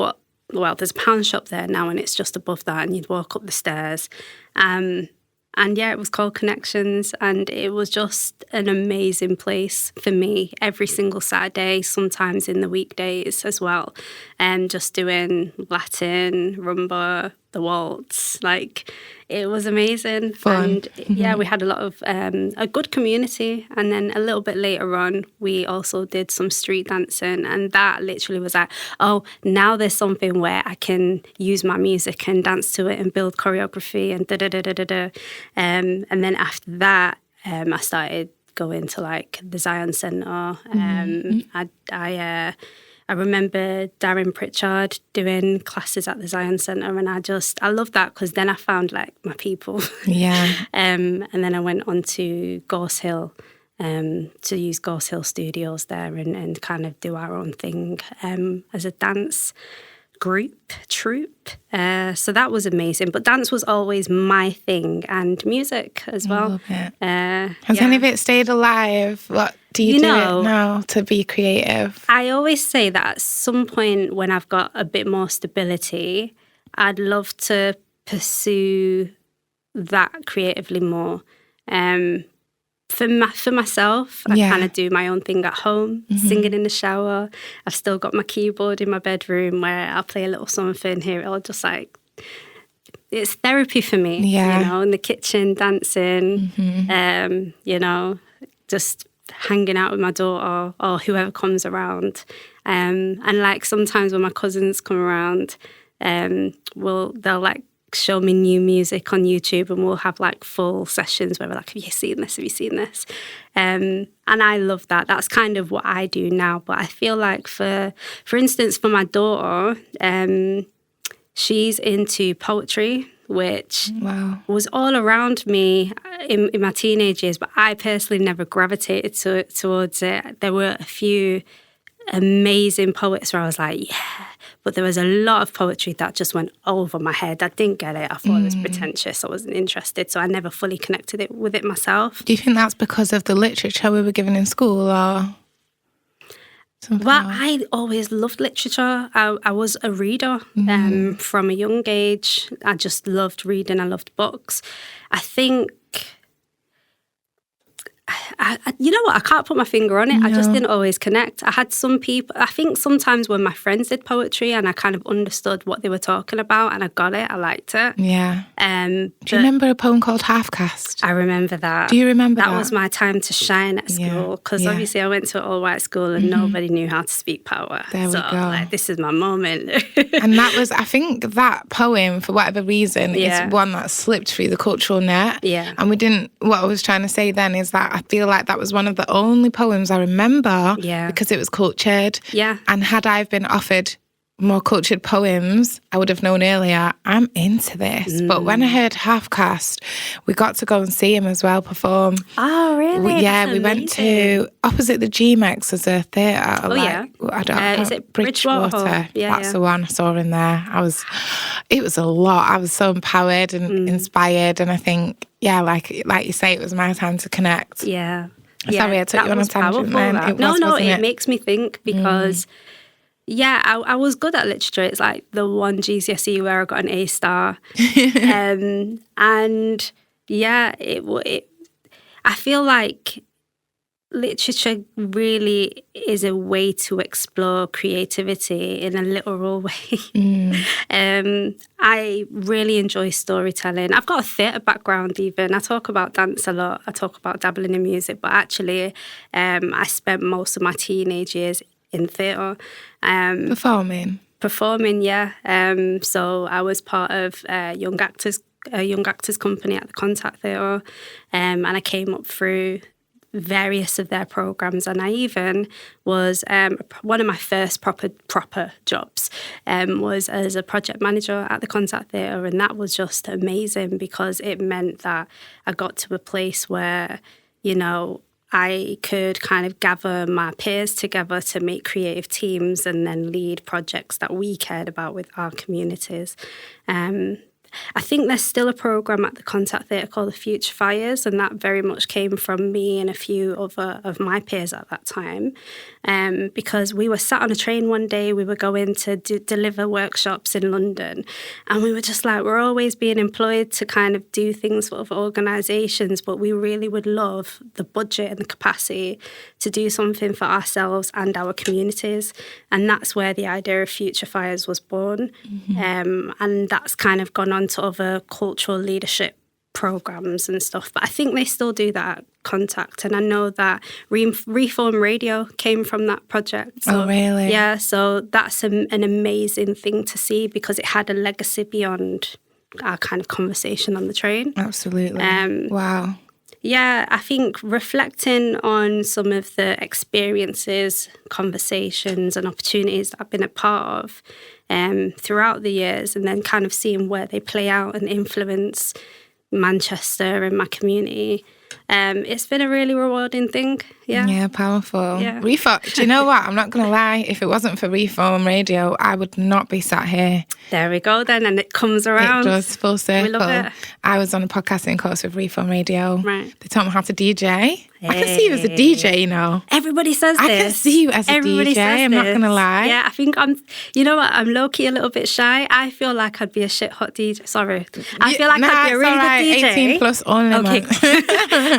there's a pound shop there now, and it's just above that, and you'd walk up the stairs. And yeah, it was called Connections, and it was just an amazing place for me every single Saturday, sometimes in the weekdays as well. And just doing Latin, rumba, the waltz, like it was amazing. Fun. And we had a lot of a good community. And then a little bit later on, we also did some street dancing, and that literally was like, oh, now there's something where I can use my music and dance to it and build choreography and da-da-da-da-da-da. And then after that, I started going to like the Zion Centre. I remember Darren Pritchard doing classes at the Zion Centre, and I loved that because then I found like my people. Yeah. And then I went on to Gorse Hill to use Gorse Hill Studios there and kind of do our own thing as a dance troupe. So that was amazing. But dance was always my thing, and music as well. I love it. Has any of it stayed alive? What do you do it now to be creative? I always say that at some point when I've got a bit more stability, I'd love to pursue that creatively more. For myself, I kind of do my own thing at home, singing in the shower. I've still got my keyboard in my bedroom where I'll play a little something here. I'll just like, it's therapy for me, in the kitchen, dancing, just hanging out with my daughter or whoever comes around. And like sometimes when my cousins come around, they'll like, show me new music on YouTube, and we'll have like full sessions where we're like, have you seen this? And I love that. That's kind of what I do now. But I feel like for instance, for my daughter, she's into poetry, which was all around me in my teenage years, but I personally never gravitated towards it. There were a few amazing poets where I was like, yeah, but there was a lot of poetry that just went over my head. I didn't get it. I thought it was pretentious. I wasn't interested, so I never fully connected with it myself. Do you think that's because of the literature we were given in school, or something else? I always loved literature. I was a reader from a young age. I just loved reading. I loved books. I think you know what? I can't put my finger on it. No. I just didn't always connect. I had some people, I think sometimes when my friends did poetry and I kind of understood what they were talking about and I got it, I liked it. Yeah. Do you remember a poem called Half Caste? I remember that. Do you remember that? That was my time to shine at school because obviously I went to an all-white school and nobody knew how to speak power. There we go. Like, this is my moment. And that was, I think that poem, for whatever reason, is one that slipped through the cultural net. Yeah. And we didn't, what I was trying to say then is that I feel like that was one of the only poems I remember because it was cultured. Yeah. And had I been offered more cultured poems, I would have known earlier, I'm into this. But when I heard Half Caste, we got to go and see him as well perform. Oh, really? We went to, opposite the GMEX as a theatre. I don't know. Is it Bridgewater? That's the one I saw in there. It was a lot. I was so empowered and inspired. And I think, like you say, it was my time to connect. Yeah. Sorry, I took you on a tangent then. It makes me think because... Yeah, I was good at literature. It's like the one GCSE where I got an A star. And yeah, I feel like literature really is a way to explore creativity in a literal way. I really enjoy storytelling. I've got a theatre background even. I talk about dance a lot. I talk about dabbling in music, but actually I spent most of my teenage years in theatre. Performing, yeah. So I was part of a young actors company at the Contact Theatre, and I came up through various of their programs, and I even was one of my first proper jobs was as a project manager at the Contact Theatre, and that was just amazing because it meant that I got to a place where, I could kind of gather my peers together to make creative teams and then lead projects that we cared about with our communities. I think there's still a programme at the Contact Theatre called the Future Fires, and that very much came from me and a few other of my peers at that time, because we were sat on a train one day, we were going to deliver workshops in London, and we were just like, we're always being employed to kind of do things for other organisations, but we really would love the budget and the capacity to do something for ourselves and our communities, and that's where the idea of Future Fires was born, and that's kind of gone on to other cultural leadership programs and stuff, but I think they still do that at Contact, and I know that Reform Radio came from that project. So, oh, really? Yeah, so that's an amazing thing to see because it had a legacy beyond our kind of conversation on the train. Absolutely. Wow. Yeah, I think reflecting on some of the experiences, conversations and opportunities that I've been a part of throughout the years, and then kind of seeing where they play out and influence Manchester and my community. It's been a really rewarding thing. Yeah, powerful. Yeah. Reform. Do you know what? I'm not going to lie. If it wasn't for Reform Radio, I would not be sat here. There we go then, and it comes around. It does, full circle. We love it. I was on a podcasting course with Reform Radio. Right. They taught me how to DJ. Hey. I can see you as a DJ, Everybody says this. I can see you as a DJ, I'm not going to lie. Yeah, I think I'm low-key a little bit shy. I feel like I'd be a shit hot DJ. Sorry. I feel like I'd be a really good DJ. 18 plus only. Okay.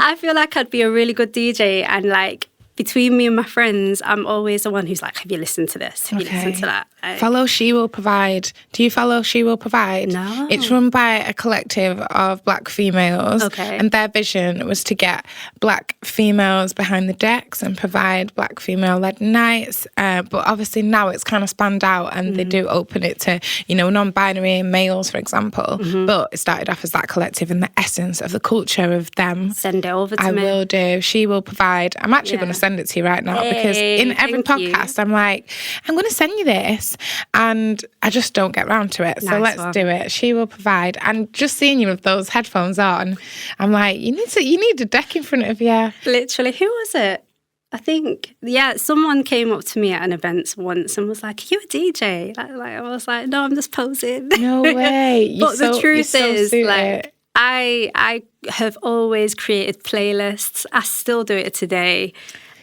I feel like I'd be a really good DJ, and like between me and my friends, I'm always the one who's like, have you listened to this? Have you listened to that? Follow She Will Provide. Do you follow She Will Provide? No. It's run by a collective of Black females. Okay. And their vision was to get Black females behind the decks and provide Black female-led nights. But obviously now it's kind of spanned out, and they do open it to, non-binary males, for example. But it started off as that collective, and the essence of the culture of them. Send it over to me. I will do. She Will Provide. I'm actually going to send it to you right now, because in every podcast I'm like, I'm going to send you this, and I just don't get round to it. So let's do it. She Will Provide. And just seeing you with those headphones on, I'm like, you need a deck in front of you. Literally, who was it? I think, someone came up to me at an event once and was like, are you a DJ? I was like, no, I'm just posing. No way. But the truth is, like, I have always created playlists. I still do it today.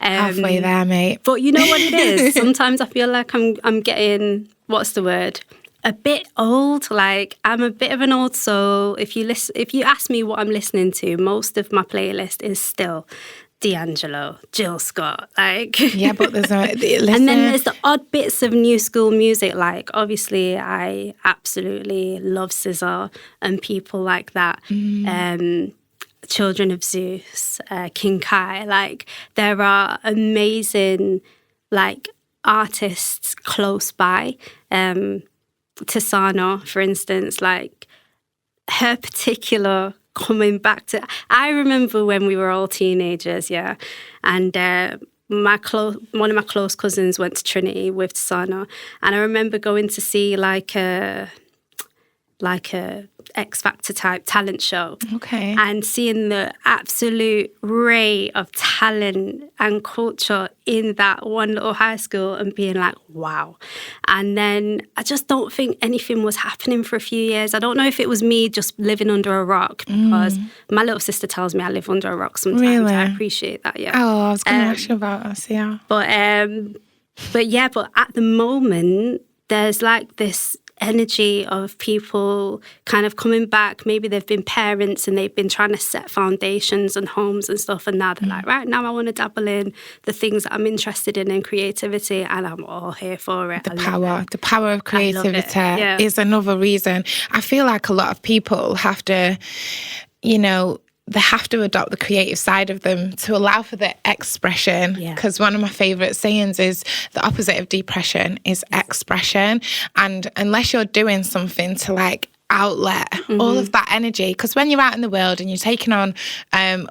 Halfway there, mate. But you know what it is? Sometimes I feel like I'm getting, what's the word? A bit old. Like, I'm a bit of an old soul. If you ask me what I'm listening to, most of my playlist is still D'Angelo, Jill Scott, like yeah, but there's no listen. And then there's the odd bits of new school music, like obviously I absolutely love SZA and people like that. Children of Zeus, King Kai, like there are amazing like artists close by. Tisana, for instance, like her particular coming back to, I remember when we were all teenagers, yeah, and one of my close cousins went to Trinity with Tisana, and I remember going to see like a X Factor type talent show. Okay. And seeing the absolute ray of talent and culture in that one little high school and being like, wow. And then I just don't think anything was happening for a few years. I don't know if it was me just living under a rock, because my little sister tells me I live under a rock sometimes. Really? I appreciate that, yeah. Oh, I was going to ask you about us, yeah. But at the moment, there's like this energy of people kind of coming back. Maybe they've been parents and they've been trying to set foundations and homes and stuff, and now they're like, right, now I want to dabble in the things that I'm interested in creativity, and I'm all here for it. The power of creativity is another reason. I feel like a lot of people have to, they have to adopt the creative side of them to allow for the expression. Because one of my favourite sayings is the opposite of depression is expression. And unless you're doing something to like outlet all of that energy, because when you're out in the world and you're taking on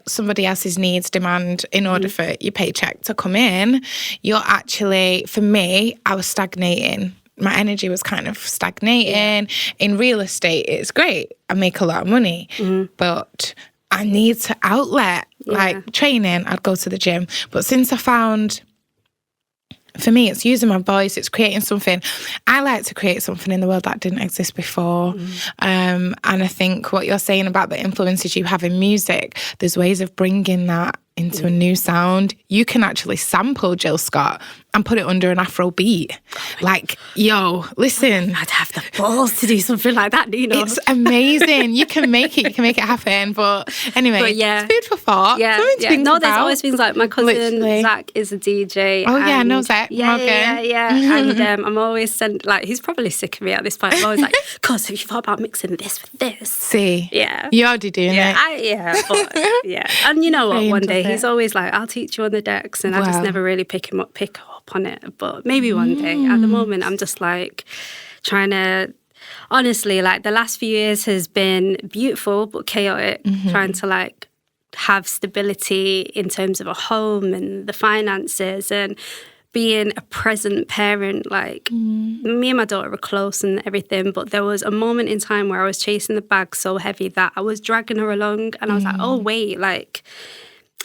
somebody else's needs, demand in order for your paycheck to come in, you're actually, for me, I was stagnating. My energy was kind of stagnating. In real estate, it's great. I make a lot of money, but I need to outlet, like training, I'd go to the gym. But since I found, for me, it's using my voice, it's creating something. I like to create something in the world that didn't exist before. And I think what you're saying about the influences you have in music, there's ways of bringing that into a new sound. You can actually sample Jill Scott and put it under an Afro beat. Like, yo, listen. I'd have the balls to do something like that, It's amazing. You can make it happen. But anyway, it's food for thought. There's always things like my cousin Zach is a DJ. Oh, yeah, I know Zach. Yeah. And I'm always he's probably sick of me at this point. I'm always like, cuz, have you thought about mixing this with this? See. Yeah. You're already doing it. And you know what, one day he's always like, I'll teach you on the decks, and I just never really pick up on it. But maybe one day. At the moment, I'm just like trying to, honestly, like the last few years has been beautiful but chaotic, trying to like have stability in terms of a home and the finances and being a present parent. Like me and my daughter were close and everything, but there was a moment in time where I was chasing the bag so heavy that I was dragging her along, and I was like, oh wait, like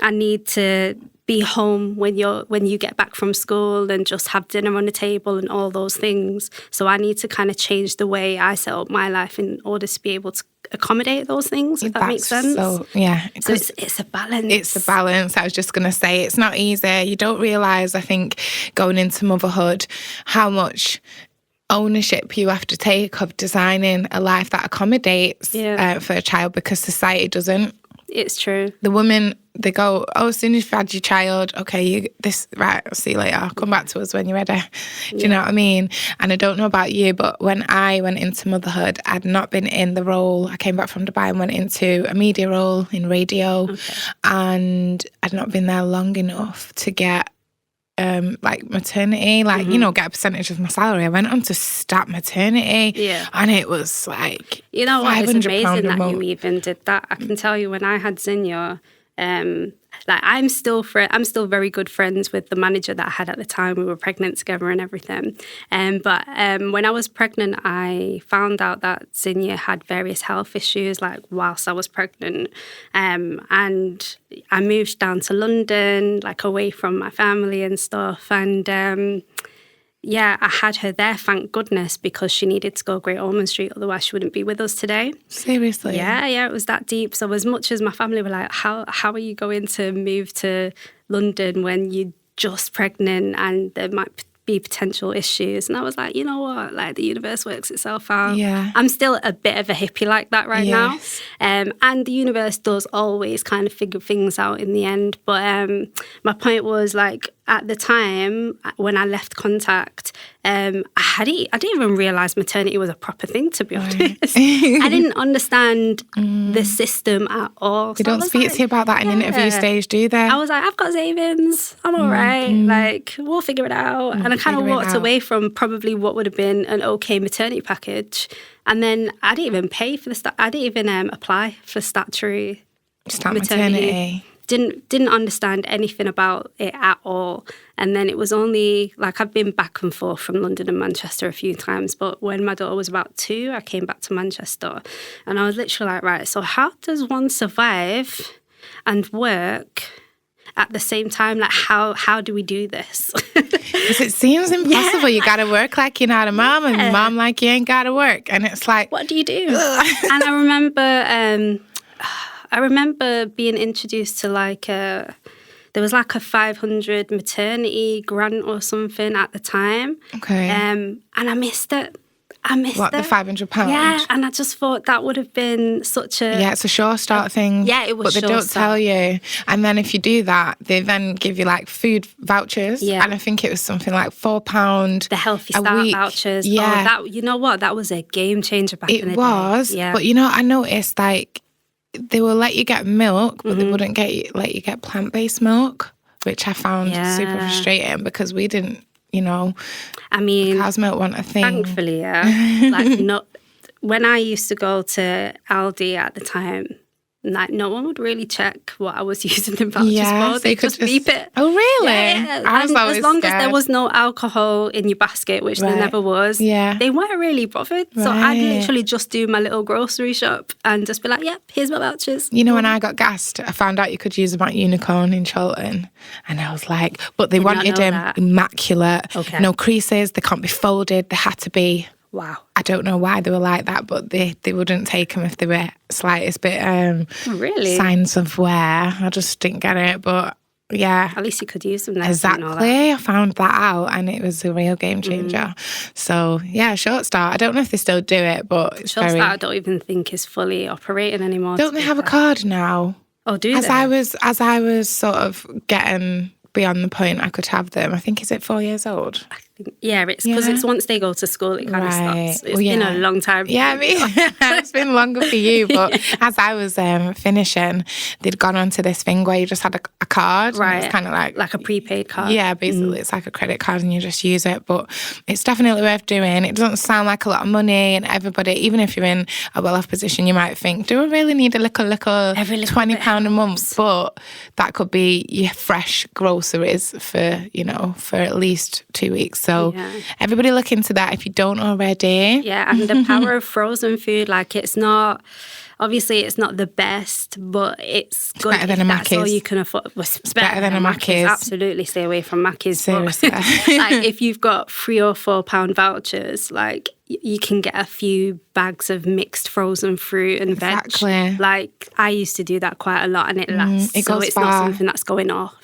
I need to be home when you get back from school and just have dinner on the table and all those things. So I need to kind of change the way I set up my life in order to be able to accommodate those things, if that makes sense. So it's a balance. It's a balance. I was just going to say, it's not easy. You don't realise, I think, going into motherhood, how much ownership you have to take of designing a life that accommodates for a child, because society doesn't. It's true. The women, they go, oh, as soon as you've had your child, okay, right, I'll see you later. Come back to us when you're ready. Do you know what I mean? And I don't know about you, but when I went into motherhood, I'd not been in the role. I came back from Dubai and went into a media role in radio, and I'd not been there long enough to get like maternity, like, get a percentage of my salary. I went on to start maternity, and it was like, you know what, it's amazing that you even did that. I can tell you, when I had Zinnia, I'm still very good friends with the manager that I had at the time. We were pregnant together and everything. But when I was pregnant, I found out that Zinnia had various health issues, like whilst I was pregnant. And I moved down to London, like away from my family and stuff. And I had her there, thank goodness, because she needed to go Great Ormond Street, otherwise she wouldn't be with us today. Seriously? Yeah, it was that deep. So as much as my family were like, how are you going to move to London when you're just pregnant and there might be potential issues. And I was like, you know what, like the universe works itself out. Yeah. I'm still a bit of a hippie like that right now. And the universe does always kind of figure things out in the end. But my point was, like, at the time when I left Contact, I didn't even realise maternity was a proper thing, to be honest. I didn't understand the system at all. They don't speak to you about that in interview stage, do they? I was like, I've got savings. I'm all right. Like, we'll figure it out. And I kind of walked away from probably what would have been an okay maternity package. And then I didn't even pay for I didn't even apply for statutory maternity. Didn't understand anything about it at all. And then it was only, like, I've been back and forth from London and Manchester a few times, but when my daughter was about 2, I came back to Manchester. And I was literally like, right, so how does one survive and work at the same time? Like, how do we do this? Because it seems impossible. You got to work like you're not a mom, and mom like you ain't got to work. And it's like, what do you do? And I remember being introduced to, like, there was like a 500 maternity grant or something at the time. Okay. And I missed it. What, the £500? Yeah, and I just thought that would have been such a... Yeah, it's a sure start thing. Yeah, it was But they don't tell you. And then if you do that, they then give you, like, food vouchers. Yeah. And I think it was something like £4 the Healthy a Start week. vouchers. Yeah. Oh, you know what? That was a game changer back in the day. It was. Yeah. But, you know, I noticed, like, they will let you get milk, but they wouldn't let you get plant-based milk, which I found super frustrating because we didn't, you know, I mean, cow's milk wasn't a thing. Thankfully, yeah. Like, when I used to go to Aldi at the time, like, no one would really check what I was using the vouchers for. They could just beep it. Oh, really? Yeah. I was always as long scared. as there was no alcohol in your basket, which there never was, they weren't really bothered. So I'd literally just do my little grocery shop and just be like, yep, here's my vouchers. You know, when I got gassed, I found out you could use them at Unicorn in Cholton. And I was like, but they wanted them immaculate. Okay. No creases, they can't be folded, they had to be... Wow. I don't know why they were like that, but they wouldn't take them if they were slightest bit really signs of wear. I just didn't get it, but yeah. At least you could use them there. Exactly. I found that out and it was a real game changer. So yeah, Short Start. I don't know if they still do it, but it's Short Start I don't even think is fully operating anymore. Don't they have a card now? Oh, do they? As I was sort of getting beyond the point I could have them, I think, is it 4 years old? Yeah, it's because it's once they go to school, it kind of stops. It's been a long time. Yeah, I mean, it's been longer for you. But as I was finishing, they'd gone on to this thing where you just had a card. Right. It's kind of like a prepaid card. Yeah, basically it's like a credit card and you just use it. But it's definitely worth doing. It doesn't sound like a lot of money, and everybody, even if you're in a well-off position, you might think, do I really need a little £20 a month? But that could be your fresh groceries for, you know, for at least 2 weeks. So everybody look into that if you don't already. Yeah, and the power of frozen food, like, it's not... Obviously, it's not the best, but it's good. Better than a Mackey's. That's all you can afford. Well, it's better than a Mackey's. Absolutely, stay away from Mackey's. Seriously. Like, if you've got £3 or £4 vouchers, like, you can get a few bags of mixed frozen fruit and veg. Exactly. Like, I used to do that quite a lot, and it lasts. It goes so it's far. not something that's going off.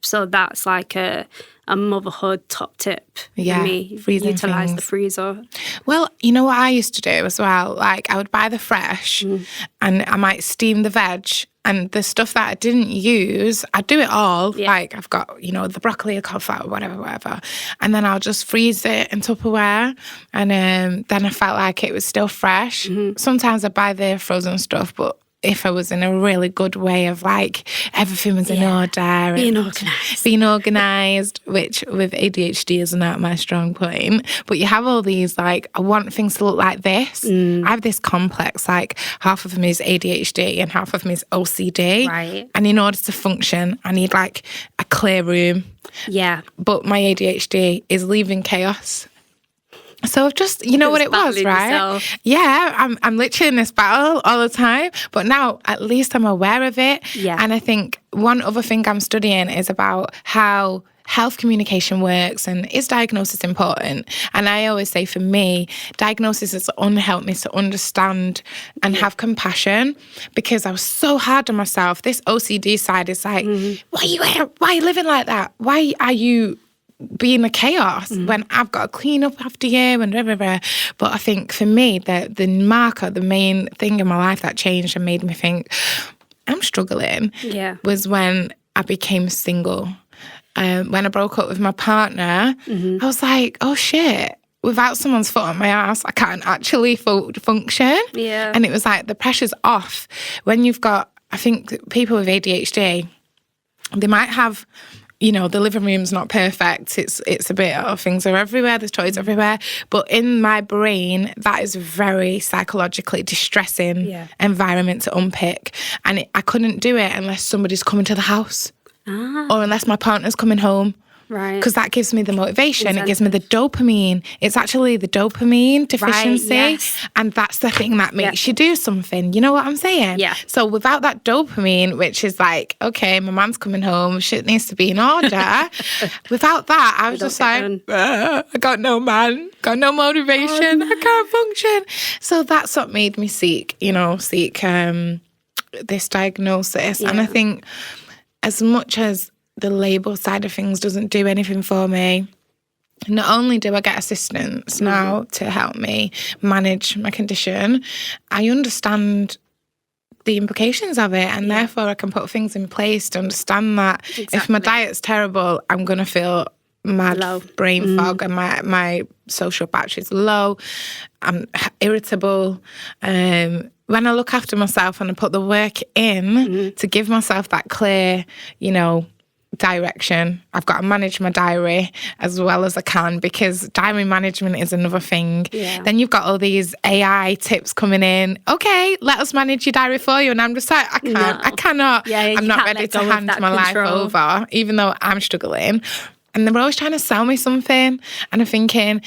So that's like a motherhood top tip for me. Utilise the freezer. Well, you know what I used to do as well? Like, I would buy the fresh and I might steam the veg, and the stuff that I didn't use, I'd do it all. Yeah. Like, I've got, you know, the broccoli, cauliflower, whatever. And then I'll just freeze it in Tupperware. And then I felt like it was still fresh. Sometimes I buy the frozen stuff, but if I was in a really good way of, like, everything was in order. Being organised, which with ADHD is not my strong point. But you have all these, like, I want things to look like this. I have this complex, like, half of me is ADHD and half of me is OCD. Right. And in order to function, I need, like, a clear room. Yeah. But my ADHD is leaving chaos. So I've just, you know what it was, right? Yourself. Yeah, I'm literally in this battle all the time. But now at least I'm aware of it. Yeah. And I think one other thing I'm studying is about how health communication works and is diagnosis important? And I always say, for me, diagnosis has helped me to understand and have compassion, because I was so hard on myself. This OCD side is like, why are you living like that? Why are you being a chaos when I've got to clean up after you and blah, blah, blah. But I think for me, the marker, the main thing in my life that changed and made me think, I'm struggling, was when I became single. When I broke up with my partner, I was like, oh shit, without someone's foot on my ass, I can't actually function. Yeah. And it was like the pressure's off. When you've got, I think people with ADHD, they might have, you know, the living room's not perfect. It's a bit of things are everywhere. There's toys everywhere. But in my brain, that is a very psychologically distressing environment to unpick. And I couldn't do it unless somebody's coming to the house or unless my partner's coming home. Right. Because that gives me the motivation. It gives me the dopamine. It's actually the dopamine deficiency. Right, yes. And that's the thing that makes you do something. You know what I'm saying? Yeah. So without that dopamine, which is like, okay, my man's coming home, shit needs to be in order. Without that, I was just like, I got no man, got no motivation. I can't function. So that's what made me seek this diagnosis. And I think as much as the label side of things doesn't do anything for me, not only do I get assistance now to help me manage my condition, I understand the implications of it, and therefore I can put things in place to understand that if my diet's terrible, I'm going to feel mad brain fog and my social battery's low. I'm irritable. When I look after myself and I put the work in to give myself that clear, you know, direction, I've got to manage my diary as well as I can, because diary management is another thing. Then you've got all these AI tips coming in. Okay, let us manage your diary for you. And I'm just like, I cannot. I'm not ready to hand my life over, even though I'm struggling. And they're always trying to sell me something. And I'm thinking,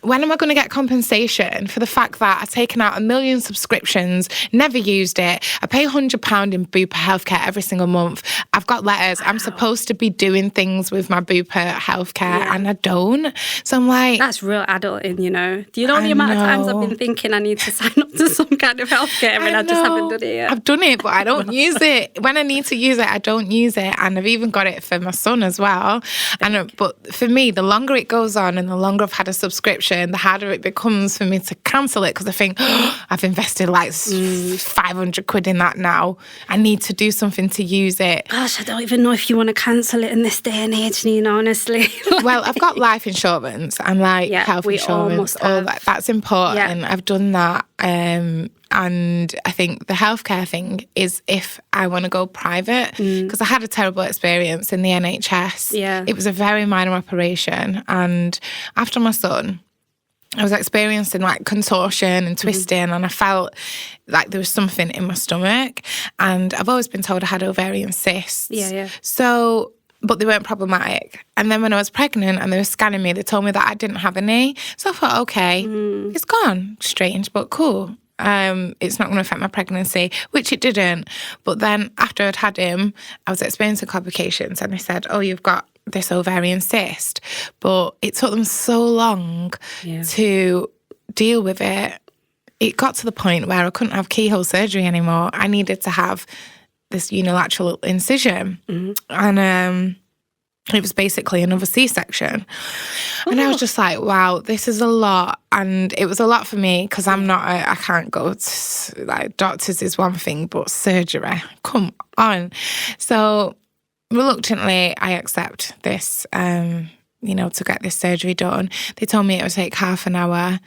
when am I going to get compensation for the fact that I've taken out 1 million subscriptions, never used it? I pay £100 in Bupa healthcare every single month. I've got letters. I'm supposed to be doing things with my Bupa healthcare and I don't. So I'm like... That's real adulting, you know. Do you know the amount of times I've been thinking I need to sign up to some kind of healthcare and I just haven't done it yet? I've done it, but I don't use it. When I need to use it, I don't use it. And I've even got it for my son as well. But for me, the longer it goes on and the longer I've had a subscription, the harder it becomes for me to cancel it, because I think, I've invested like 500 quid in that now. I need to do something to use it. Gosh, I don't even know if you want to cancel it in this day and age, Nina, honestly. Well, I've got life insurance and like health insurance. All that's important. Yeah. I've done that. And I think the healthcare thing is if I want to go private, because I had a terrible experience in the NHS. Yeah. It was a very minor operation. And after my son, I was experiencing like contortion and twisting, and I felt like there was something in my stomach. And I've always been told I had ovarian cysts. Yeah. So, but they weren't problematic. And then when I was pregnant and they were scanning me, they told me that I didn't have any. So I thought, okay, it's gone. Strange, but cool. It's not going to affect my pregnancy, which it didn't. But then after I'd had him, I was experiencing complications, and they said, oh, you've got this ovarian cyst. But it took them so long to deal with it. It got to the point where I couldn't have keyhole surgery anymore. I needed to have this unilateral incision. And it was basically another C-section. And I was just like, wow, this is a lot. And it was a lot for me because I can't go to, like, doctors is one thing, but surgery, come on. So reluctantly, I accept this, to get this surgery done. They told me it would take half an hour,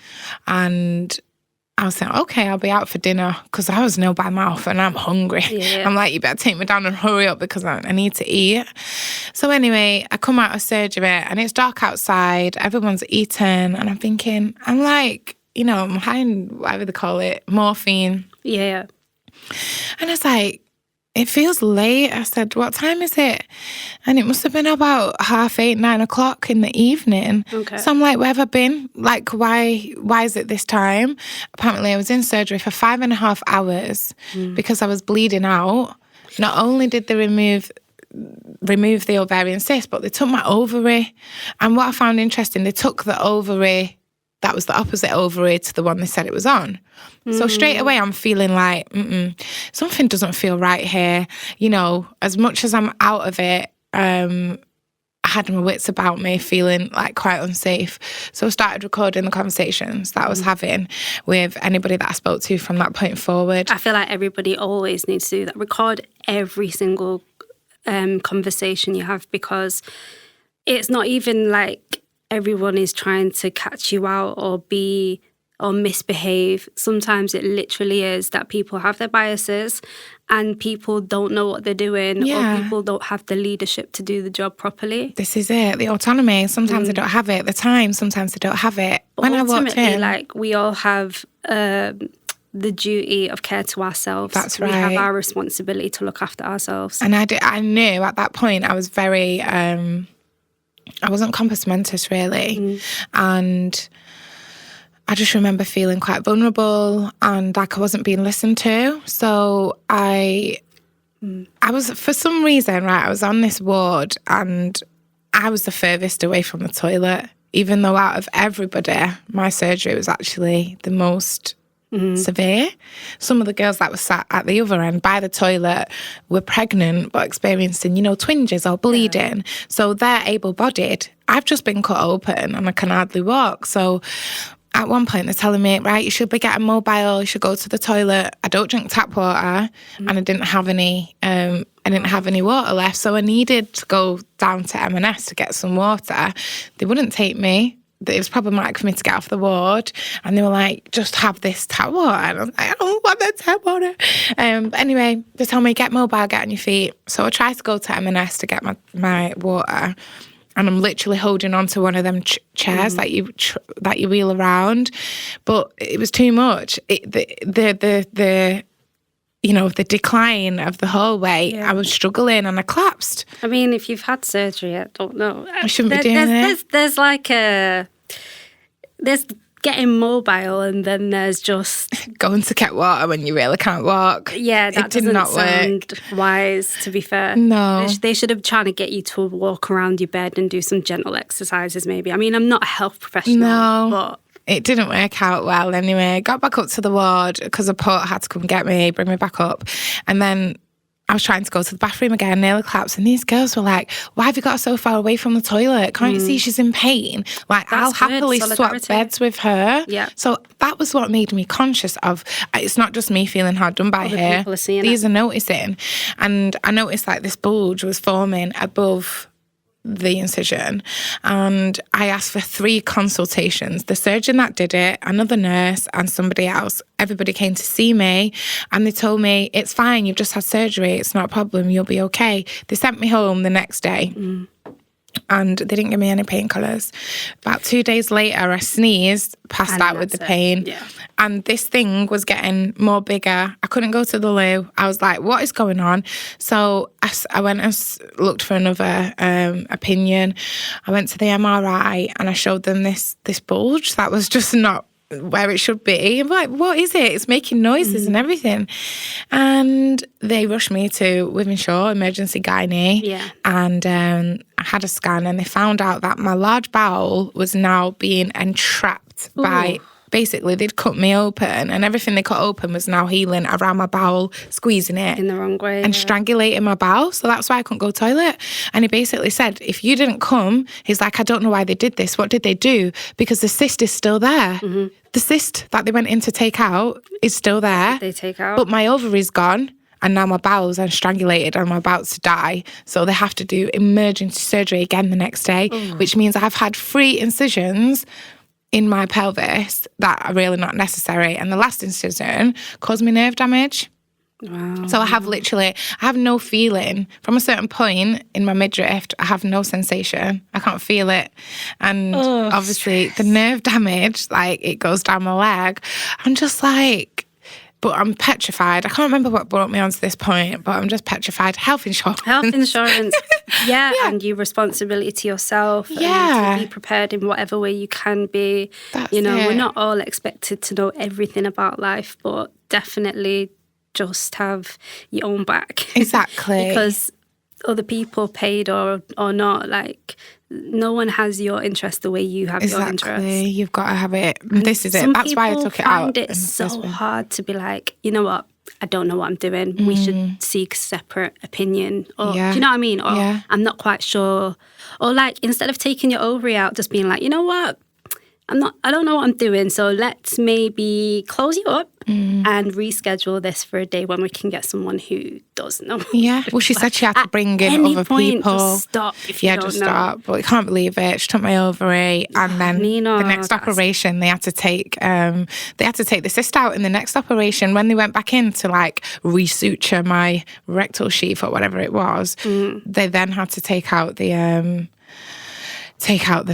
and I was saying, okay, I'll be out for dinner, because I was nil by mouth and I'm hungry. I'm like, you better take me down and hurry up because I need to eat. So anyway, I come out of surgery and it's dark outside. Everyone's eating, and I'm thinking, I'm like, I'm high in whatever they call it, morphine. Yeah. And it's like, it feels late. I said, what time is it? And it must have been about 8:30, 9 o'clock in the evening. Okay. So I'm like, where have I been? Like, why is it this time? Apparently I was in surgery for 5.5 hours because I was bleeding out. Not only did they remove the ovarian cyst, but they took my ovary. And what I found interesting, they took the ovary that was the opposite ovary to the one they said it was on. So straight away I'm feeling like, something doesn't feel right here. As much as I'm out of it, I had my wits about me, feeling like quite unsafe. So I started recording the conversations that I was having with anybody that I spoke to from that point forward. I feel like everybody always needs to do that. Record every single conversation you have, because it's not even like everyone is trying to catch you out or misbehave. Sometimes it literally is that people have their biases and people don't know what they're doing, or people don't have the leadership to do the job properly. This is it, the autonomy. Sometimes they don't have it. The time, sometimes they don't have it. But ultimately, like, we all have the duty of care to ourselves. That's right. We have our responsibility to look after ourselves. And I knew at that point I was very, I wasn't compass mentis really. And I just remember feeling quite vulnerable and like I wasn't being listened to. So I was, for some reason, right, I was on this ward and I was the furthest away from the toilet, even though out of everybody, my surgery was actually the most severe. Some of the girls that were sat at the other end by the toilet were pregnant but experiencing, twinges or bleeding. So they're able-bodied. I've just been cut open and I can hardly walk. So at one point, they're telling me, right, you should be getting mobile, you should go to the toilet. I don't drink tap water, and I didn't have any water left, so I needed to go down to M&S to get some water. They wouldn't take me. It was problematic for me to get off the ward, and they were like, just have this tap water. And I was like, I don't want that tap water. But anyway, they told me, get mobile, get on your feet. So I tried to go to M&S to get my water. And I'm literally holding on to one of them chairs that you wheel around, but it was too much. The decline of the hallway, I was struggling and I collapsed. I mean, if you've had surgery, I don't know. I shouldn't be doing it. There's like there's getting mobile, and then there's just going to get water when you really can't walk. Yeah, that doesn't sound wise, to be fair. No. They should have tried to get you to walk around your bed and do some gentle exercises maybe. I mean, I'm not a health professional, but it didn't work out well anyway. Got back up to the ward because a port had to come get me, bring me back up. And then I was trying to go to the bathroom again, nearly collapsed. And these girls were like, why have you got so far away from the toilet? Can't you see she's in pain? Like, I'll happily swap beds with her. Yeah. So that was what made me conscious of, it's not just me feeling hard done by her. These are noticing. And I noticed like this bulge was forming above the incision, and I asked for 3 consultations. The surgeon that did it, another nurse, and somebody else. Everybody came to see me, and they told me, it's fine, you've just had surgery, it's not a problem, you'll be okay. They sent me home the next day. And they didn't give me any painkillers. About 2 days later, I sneezed, passed out with the pain. Yeah. And this thing was getting more bigger. I couldn't go to the loo. I was like, what is going on? So I went and looked for another opinion. I went to the MRI and I showed them this bulge that was just not where it should be. I'm like, what is it? It's making noises and everything. And they rushed me to Wythenshawe emergency gynae. Yeah. And I had a scan, and they found out that my large bowel was now being entrapped by, basically they'd cut me open, and everything they cut open was now healing around my bowel, squeezing it in the wrong way and strangulating my bowel. So that's why I couldn't go to the toilet. And he basically said, if you didn't come, he's like, I don't know why they did this. What did they do? Because the cyst is still there. The cyst that they went in to take out is still there. They take out. But my ovary's gone. And now my bowels are strangulated and I'm about to die. So they have to do emergency surgery again the next day, which means I've had 3 incisions in my pelvis that are really not necessary. And the last incision caused me nerve damage. Wow. So I have no feeling. From a certain point in my midriff, I have no sensation. I can't feel it. And obviously the nerve damage, like, it goes down my leg. I'm just like, but I'm petrified. I can't remember what brought me onto this point, but I'm just petrified. Health insurance. Yeah, and your responsibility to yourself. Yeah. And to be prepared in whatever way you can be. That's we're not all expected to know everything about life, but definitely just have your own back. Exactly. Because other people, paid or not, like, no one has your interest the way you have your interest. Exactly. You've got to have it. This is it. That's why I took it out. It's so hard to be like, you know what, I don't know what I'm doing. We should seek separate opinion. Or do you know what I mean? Or I'm not quite sure. Or like, instead of taking your ovary out, just being like, you know what? I don't know what I'm doing. So let's maybe close you up and reschedule this for a day when we can get someone who does know. Yeah. Well, she said she had to bring in other people. Just stop if you don't just know. stop. But I can't believe it. She took my ovary, and then the next operation, they had to take the cyst out in the next operation. When they went back in to like resuture my rectal sheath or whatever it was, they then had to take out the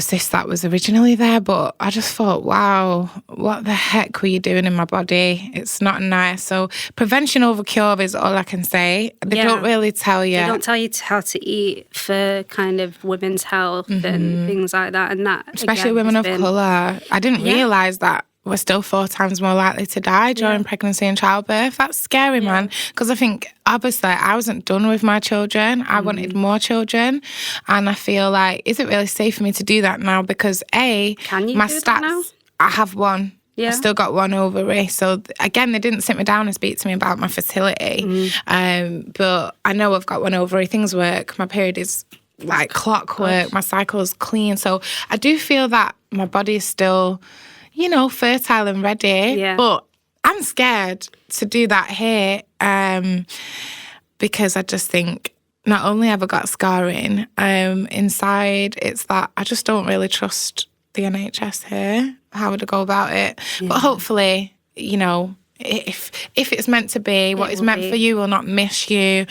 cyst that was originally there. But I just thought, wow, what the heck were you doing in my body? It's not nice. So prevention over cure is all I can say. They don't really tell you. They don't tell you how to eat for kind of women's health and things like that. And that, especially women of colour. I didn't realise that we're still 4 times more likely to die during pregnancy and childbirth. That's scary, man. Because I think, obviously, I wasn't done with my children. I wanted more children. And I feel like, is it really safe for me to do that now? Because my stats, that now? I have one. Yeah. I've still got one ovary. So again, they didn't sit me down and speak to me about my fertility. But I know I've got one ovary. Things work. My period is like clockwork. My cycle's clean. So I do feel that my body is still, fertile and ready. Yeah. But I'm scared to do that here because I just think not only have I got scarring inside, it's that I just don't really trust the NHS here. How would I go about it? Yeah. But hopefully, if it's meant to be, what is meant for you will not miss you.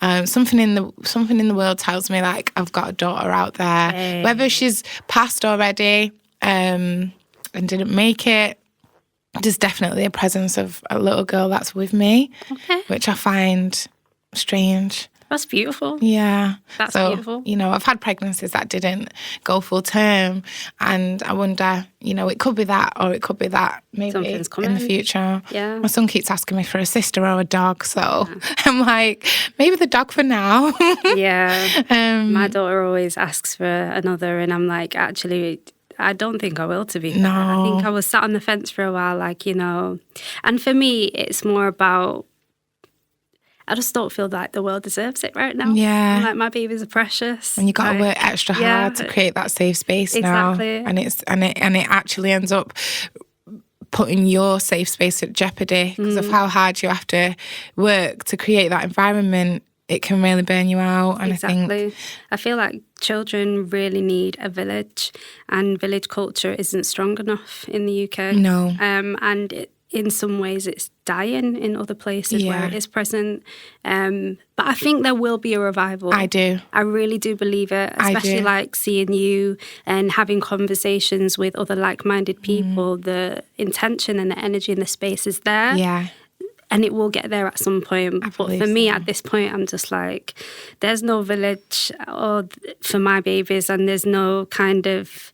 Something in the world tells me like I've got a daughter out there, whether she's passed already and didn't make it. There's definitely a presence of a little girl that's with me, which I find strange. That's beautiful. Yeah. That's beautiful. I've had pregnancies that didn't go full term, and I wonder, it could be that, or it could be that maybe something's coming in the future. Yeah. My son keeps asking me for a sister or a dog, so I'm like, maybe the dog for now. Yeah. My daughter always asks for another, and I'm like, actually, I don't think I will, to be fair. No. I think I was sat on the fence for a while, and for me, it's more about, I just don't feel like the world deserves it right now. Yeah. I'm like, my babies are precious. And you got to work extra hard to create that safe space now. Exactly. And it actually ends up putting your safe space at jeopardy because of how hard you have to work to create that environment. It can really burn you out. And exactly. I feel like children really need a village, and village culture isn't strong enough in the UK. No. And in some ways it's dying in other places where it is present. But I think there will be a revival. I do. I really do believe it, especially like seeing you and having conversations with other like-minded people. The intention and the energy in the space is there. Yeah. And it will get there at some point. But for me, at this point, I'm just like, there's no village for my babies, and there's no kind of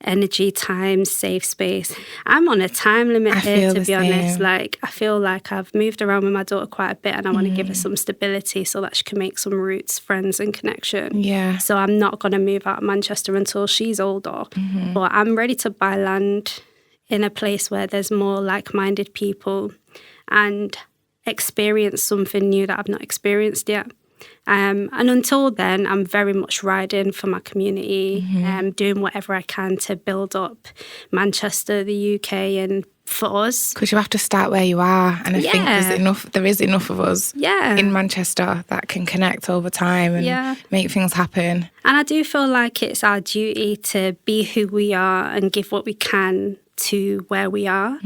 energy, time, safe space. I'm on a time limit here, to be honest. Like, I feel like I've moved around with my daughter quite a bit, and I want to give her some stability so that she can make some roots, friends, and connection. Yeah. So I'm not going to move out of Manchester until she's older. But I'm ready to buy land in a place where there's more like-minded people and experience something new that I've not experienced yet. And until then, I'm very much riding for my community, doing whatever I can to build up Manchester, the UK, and for us. Because you have to start where you are. And I think there is enough of us in Manchester that can connect over time and make things happen. And I do feel like it's our duty to be who we are and give what we can to where we are.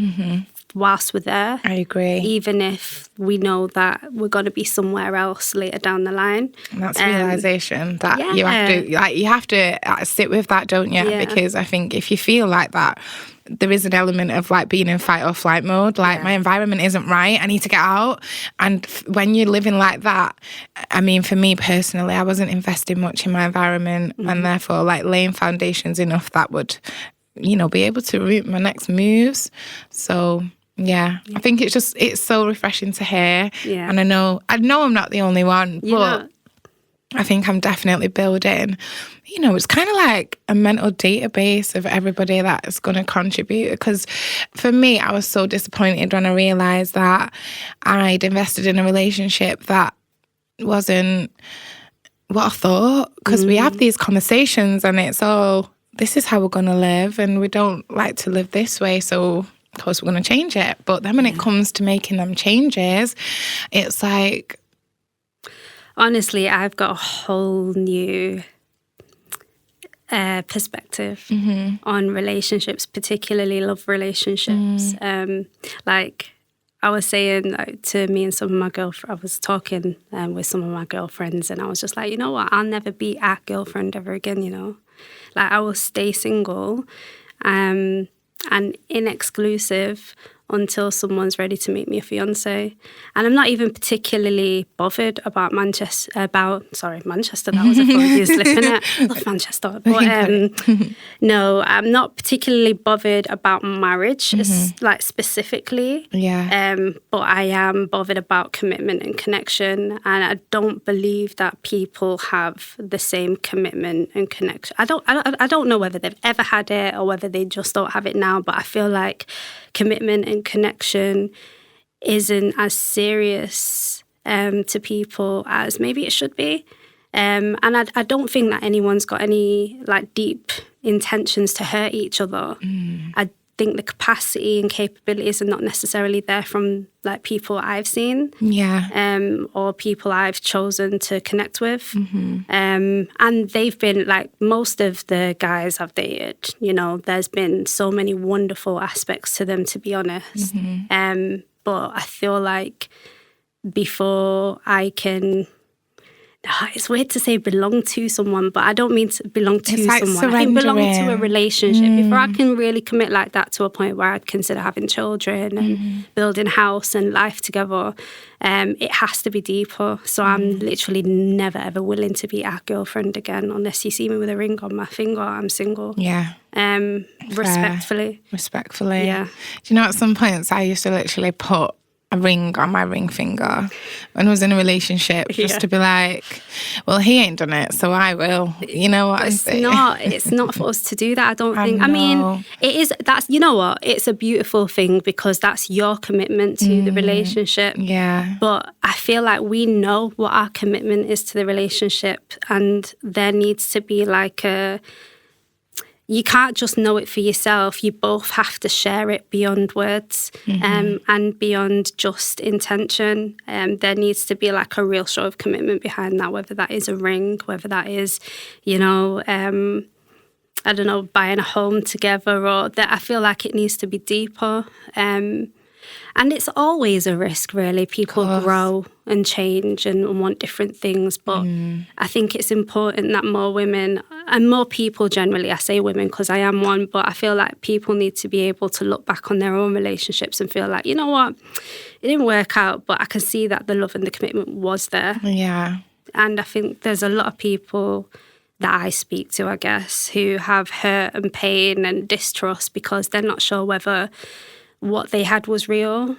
Whilst we're there. I agree. Even if we know that we're going to be somewhere else later down the line. And that's realisation that you have to sit with that, don't you? Yeah. Because I think if you feel like that, there is an element of like being in fight or flight mode. Like my environment isn't right. I need to get out. And when you're living like that, I mean, for me personally, I wasn't investing much in my environment and therefore like laying foundations enough that would, be able to root my next moves. So I think it's so refreshing to hear. Yeah. And I know I'm not the only one, but I think I'm definitely building, it's kind of like a mental database of everybody that's going to contribute. Because for me, I was so disappointed when I realised that I'd invested in a relationship that wasn't what I thought. Because we have these conversations and it's, this is how we're going to live and we don't like to live this way. So, of course, we're going to change it. But then when it comes to making them changes, it's like... Honestly, I've got a whole new perspective on relationships, particularly love relationships. Like I was saying to me and some of my girlfriends, I was talking with some of my girlfriends and I was just like, you know what, I'll never be a girlfriend ever again, Like I will stay single and inexclusive until someone's ready to make me a fiance. And I'm not even particularly bothered about Manchester, that was a Freudian slip, innit? I love Manchester. But no, I'm not particularly bothered about marriage, like specifically. Yeah. But I am bothered about commitment and connection. And I don't believe that people have the same commitment and connection. I don't know whether they've ever had it or whether they just don't have it now, but I feel like commitment and connection isn't as serious to people as maybe it should be. And I don't think that anyone's got any like deep intentions to hurt each other. I think the capacity and capabilities are not necessarily there from like people I've seen. Or people I've chosen to connect with. And they've been like most of the guys I've dated, there's been so many wonderful aspects to them, to be honest. But I feel like before I can... It's weird to say belong to someone, but I don't mean to belong to like someone. I think belong to a relationship. Before I can really commit like that to a point where I'd consider having children and building a house and life together, it has to be deeper. So I'm literally never, ever willing to be a girlfriend again unless you see me with a ring on my finger. I'm single. Yeah. Respectfully. Yeah. Do you know, at some points I used to literally put a ring on my ring finger when I was in a relationship, just to be like, well, he ain't done it, so I will. You know what I say? It's not for us to do that, I don't think. I mean, it is, that's, you know what, it's a beautiful thing because that's your commitment to the relationship. Yeah. But I feel like we know what our commitment is to the relationship, and there needs to be like you can't just know it for yourself. You both have to share it beyond words and beyond just intention. There needs to be like a real show of commitment behind that, whether that is a ring, whether that is, I don't know, buying a home together, or that I feel like it needs to be deeper. And it's always a risk, really. People grow and change and want different things. But I think it's important that more women and more people generally, I say women because I am one, but I feel like people need to be able to look back on their own relationships and feel like, you know what, it didn't work out, but I can see that the love and the commitment was there. Yeah. And I think there's a lot of people that I speak to, I guess, who have hurt and pain and distrust because they're not sure whether what they had was real.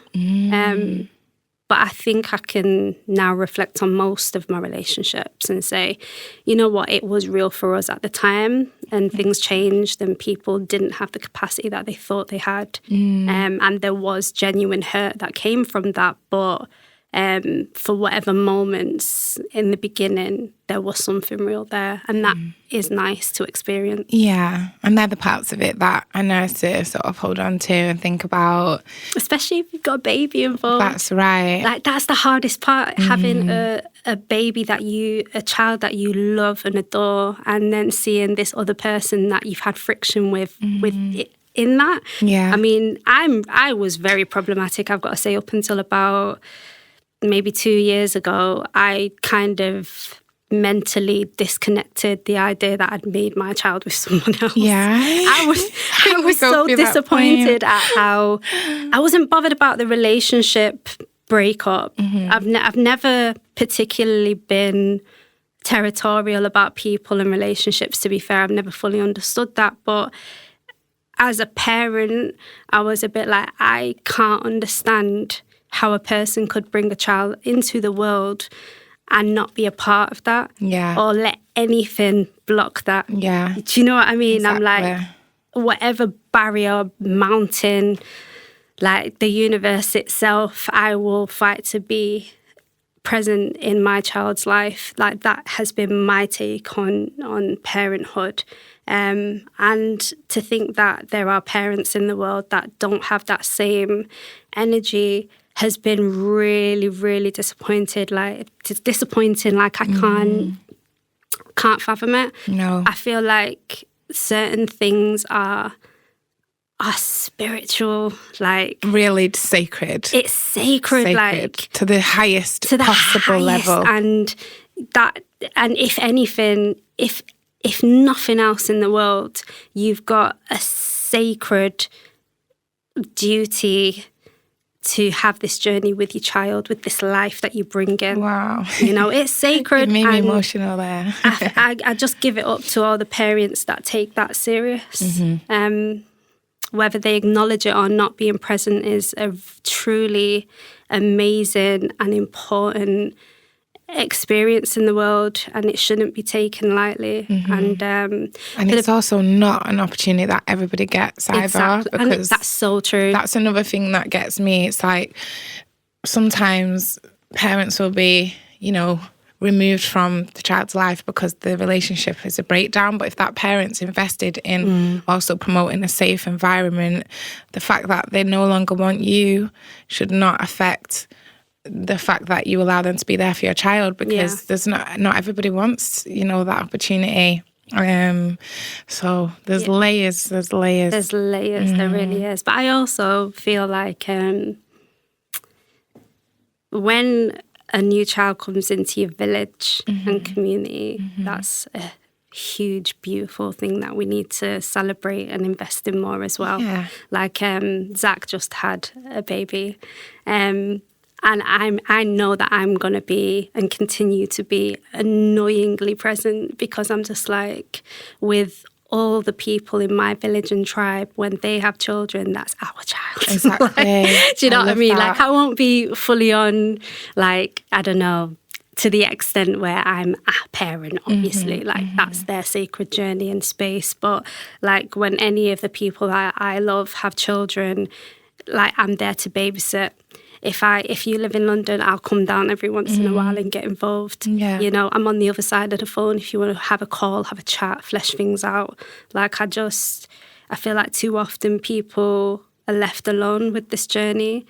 But I think I can now reflect on most of my relationships and say, you know what, it was real for us at the time, and things changed and people didn't have the capacity that they thought they had. And there was genuine hurt that came from that, but for whatever moments in the beginning, there was something real there, and that is nice to experience. Yeah, and they're the parts of it that are nice to sort of hold on to and think about. Especially if you've got a baby involved. That's right. Like, that's the hardest part, having a baby a child that you love and adore, and then seeing this other person that you've had friction with it in that. Yeah. I mean, I was very problematic, I've got to say, up until about maybe 2 years ago. I kind of mentally disconnected the idea that I'd made my child with someone else. Yeah. I was so disappointed at how I wasn't bothered about the relationship breakup. I've never particularly been territorial about people and relationships, to be fair. I've never fully understood that. But as a parent, I was a bit like, I can't understand how a person could bring a child into the world and not be a part of that. Yeah. Or let anything block that. Yeah. Do you know what I mean? Exactly. I'm like, whatever barrier, mountain, like the universe itself, I will fight to be present in my child's life. Like that has been my take on parenthood. And to think that there are parents in the world that don't have that same energy has been really, really disappointing. Like I can't fathom it. No. I feel like certain things are spiritual, like really sacred. It's sacred, like to the highest possible level. And if anything, if nothing else in the world, you've got a sacred duty to have this journey with your child, with this life that you bring in. Wow. You know, it's sacred. It made me emotional there. I just give it up to all the parents that take that serious. Mm-hmm. Whether they acknowledge it or not, being present is a truly amazing and important experience in the world, and it shouldn't be taken lightly. Mm-hmm. And it's also not an opportunity that everybody gets either. Exactly. Because and that's so true. That's another thing that gets me. It's like sometimes parents will be, removed from the child's life because the relationship is a breakdown. But if that parent's invested in also promoting a safe environment, the fact that they no longer want you should not affect the fact that you allow them to be there for your child, because there's not everybody wants, that opportunity. So there's layers. There's layers. There really is. But I also feel like when a new child comes into your village and community, that's a huge, beautiful thing that we need to celebrate and invest in more as well. Yeah. Like Zach just had a baby, and I know that I'm going to be and continue to be annoyingly present, because I'm just like, with all the people in my village and tribe, when they have children, that's our child. Exactly. Do you know what I mean? That. Like, I won't be fully on, like, I don't know, to the extent where I'm a parent, obviously. That's their sacred journey and space. But, like, when any of the people that I love have children, like, I'm there to babysit. If you live in London, I'll come down every once in a while and get involved. Yeah. I'm on the other side of the phone if you want to have a call, have a chat, flesh things out. Like, I feel like too often people are left alone with this journey,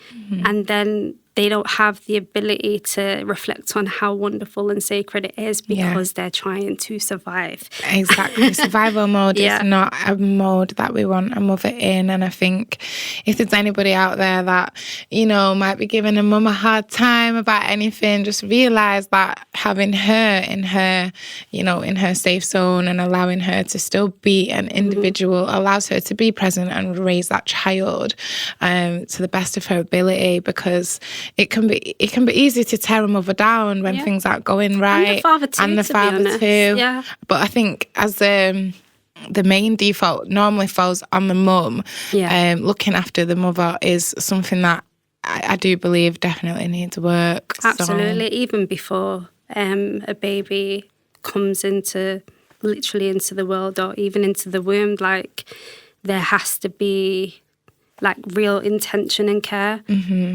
and then they don't have the ability to reflect on how wonderful and sacred it is, because they're trying to survive. Exactly. Survival mode is not a mode that we want a mother in. And I think if there's anybody out there that, might be giving a mum a hard time about anything, just realise that having her in her, in her safe zone and allowing her to still be an individual allows her to be present and raise that child to the best of her ability, because it can be easy to tear a mother down when things aren't going right. And the father too. Yeah. But I think as the main default normally falls on the mum. Looking after the mother is something that I do believe definitely needs work. Absolutely. So. Even before a baby comes literally into the world, or even into the womb, like, there has to be, like, real intention and care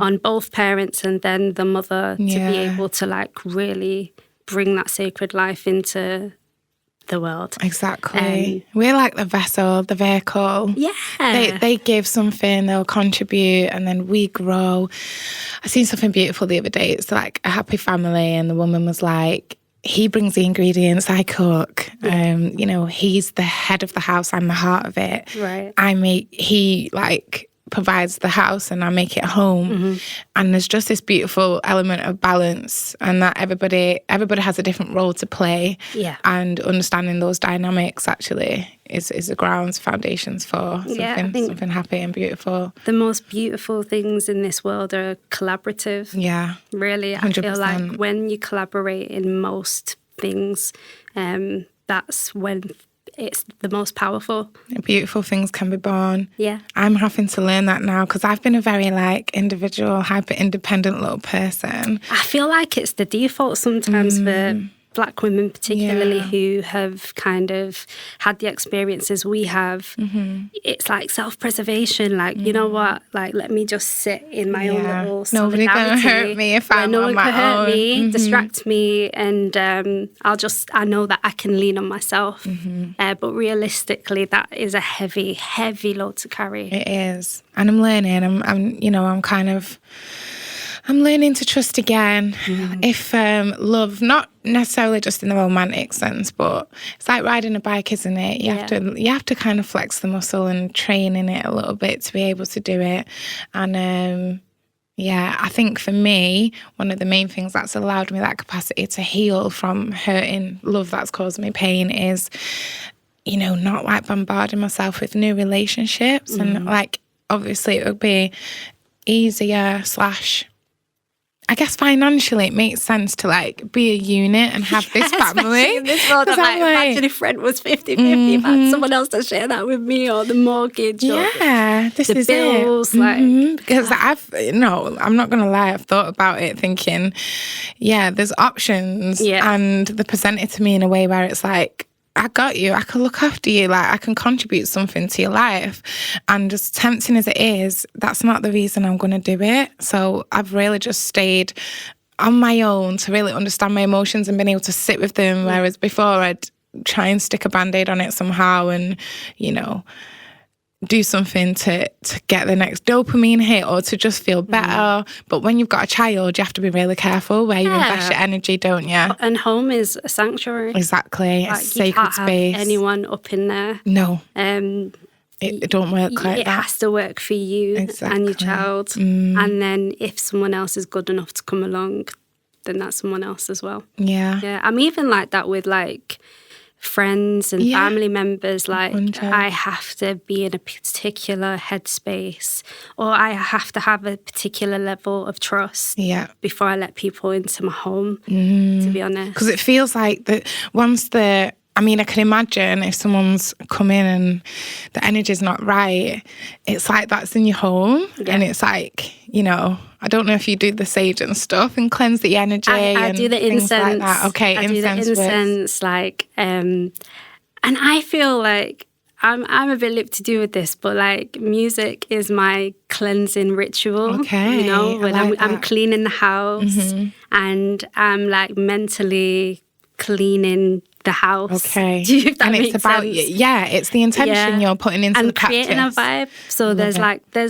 on both parents and then the mother to be able to, like, really bring that sacred life into the world. Exactly. We're like the vessel, the vehicle. Yeah. They give something, they'll contribute, and then we grow. I seen something beautiful the other day. It's like a happy family, and the woman was like, he brings the ingredients, I cook. He's the head of the house, I'm the heart of it. Right. He provides the house and I make it home. And there's just this beautiful element of balance, and that everybody has a different role to play. Yeah. And understanding those dynamics actually is the grounds, foundations for something happy and beautiful. The most beautiful things in this world are collaborative. Yeah. Really, 100%. I feel like when you collaborate in most things, that's when it's the most powerful. Beautiful things can be born. Yeah. I'm having to learn that now because I've been a very individual, hyper independent little person. I feel like it's the default sometimes for Black women particularly who have kind of had the experiences we have. It's like self-preservation, like, you know what, like, let me just sit in my own little nobody gonna hurt me if I'm no on one my can hurt own. me, distract me, and I know that I can lean on myself. But realistically, that is a heavy load to carry. It is. And I'm learning. I'm learning to trust again. If love, not necessarily just in the romantic sense, but it's like riding a bike, isn't it? You have to kind of flex the muscle and train in it a little bit to be able to do it. And I think for me, one of the main things that's allowed me that capacity to heal from hurting love that's caused me pain is, not like bombarding myself with new relationships. And like, obviously it would be easier / I guess financially it makes sense to like be a unit and have this family. In this world, imagine if rent was 50-50, if I had someone else to share that with me, or the mortgage, or the bills. Because I'm not going to lie, I've thought about it thinking, there's options, and they're presented to me in a way where it's like, I got you. I can look after you. Like, I can contribute something to your life. And as tempting as it is, that's not the reason I'm going to do it. So I've really just stayed on my own to really understand my emotions and been able to sit with them. Whereas before I'd try and stick a Band-Aid on it somehow and, do something to get the next dopamine hit or to just feel better. But when you've got a child, you have to be really careful where you invest your energy, don't you? And home is a sanctuary. Exactly. It's sacred space. Have anyone up in there. No. It don't work like that. It has to work for you and your child. And then if someone else is good enough to come along, then that's someone else as well. Yeah. I'm even like that with like friends and family members. Like 100. I have to be in a particular headspace, or I have to have a particular level of trust before I let people into my home, to be honest. Because it feels like that I can imagine if someone's come in and the energy's not right, it's like that's in your home. And it's like, I don't know if you do the sage and stuff and cleanse the energy. I do the incense. Like that. Okay, I do the incense, like, and I feel like I'm a bit lip to do with this, but like music is my cleansing ritual. Okay, when I'm cleaning the house and I'm like mentally cleaning the house. Okay. And it's about sense. It's the intention you're putting into the practice. And creating a vibe. So there's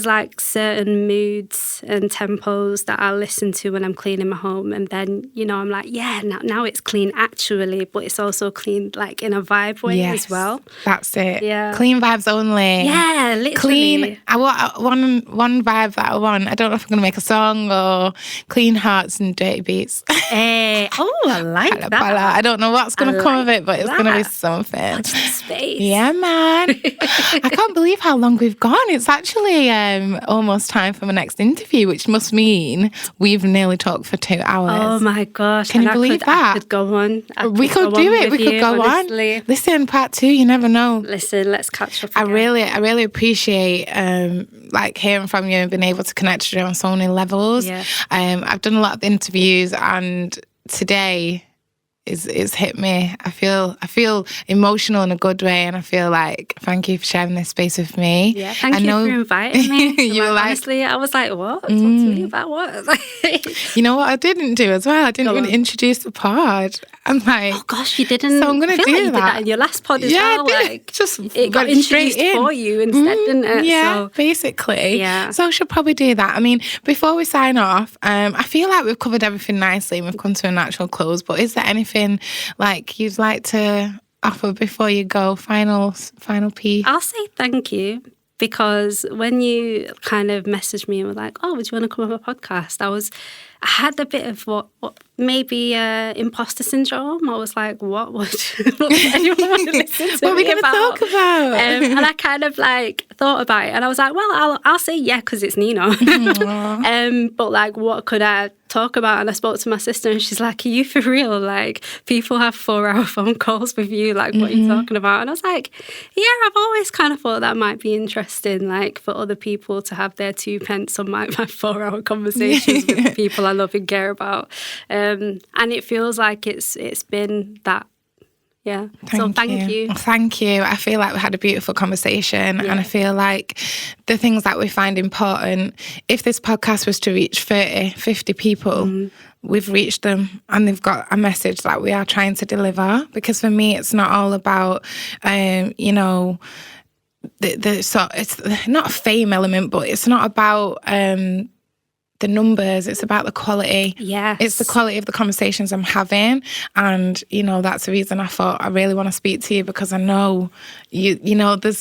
like certain moods and tempos that I'll listen to when I'm cleaning my home, and then I'm like, now it's clean actually, but it's also clean like in a vibe way as well. That's it. Yeah. Clean vibes only. Yeah, literally. Clean. I want one vibe that I want. I don't know if I'm going to make a song or clean hearts and dirty beats. I like that. I don't know what's going to come of it, but it's going to be something. Watch the space. Yeah, man. I can't believe how long we've gone. It's actually almost time for my next interview, which must mean we've nearly talked for 2 hours. Oh my gosh. Can you believe that? I could go on. We could do it. We could go honestly. on. Listen, part 2, you never know. Listen, let's catch up again. I really appreciate like hearing from you and being able to connect with you on so many levels. Yeah. I've done a lot of interviews, and today is hit me. I feel emotional in a good way, and I feel like thank you for sharing this space with me. Yeah, thank you for inviting me. You were like, honestly, I was like, what? Talk to me about what? You know what I didn't do as well? I didn't even introduce the pod. I'm like, oh gosh, you didn't. So I'm going to do like you that. Did that in your last pod as well. Like, just it got introduced for you instead, didn't it? Yeah, basically. Yeah. So I should probably do that. I mean, before we sign off, I feel like we've covered everything nicely and we've come to a natural close. But is there anything like you'd like to offer before you go? Final piece. I'll say thank you, because when you kind of messaged me and were like, "Oh, would you want to come on a podcast?" I had a bit of what maybe imposter syndrome. I was like, what would anyone want to listen to what are we going to talk about? And I kind of like thought about it, and I was like, well, I'll say yeah because it's Nina. But like, what could I talk about? And I spoke to my sister and she's like, are you for real? Like, people have 4-hour phone calls with you. Like, what are you talking about? And I was like, yeah, I've always kind of thought that might be interesting, like, for other people to have their 2 pence on my 4-hour conversations with people I love and care about. And it feels like it's been that. Yeah. Thank you. Thank you. I feel like we had a beautiful conversation, and I feel like the things that we find important, if this podcast was to reach 30, 50 people, we've reached them and they've got a message that we are trying to deliver. Because for me, it's not all about, so it's not a fame element, but it's not about the numbers, it's about the quality. Yes. It's the quality of the conversations I'm having. And, that's the reason I thought I really want to speak to you, because I know, there's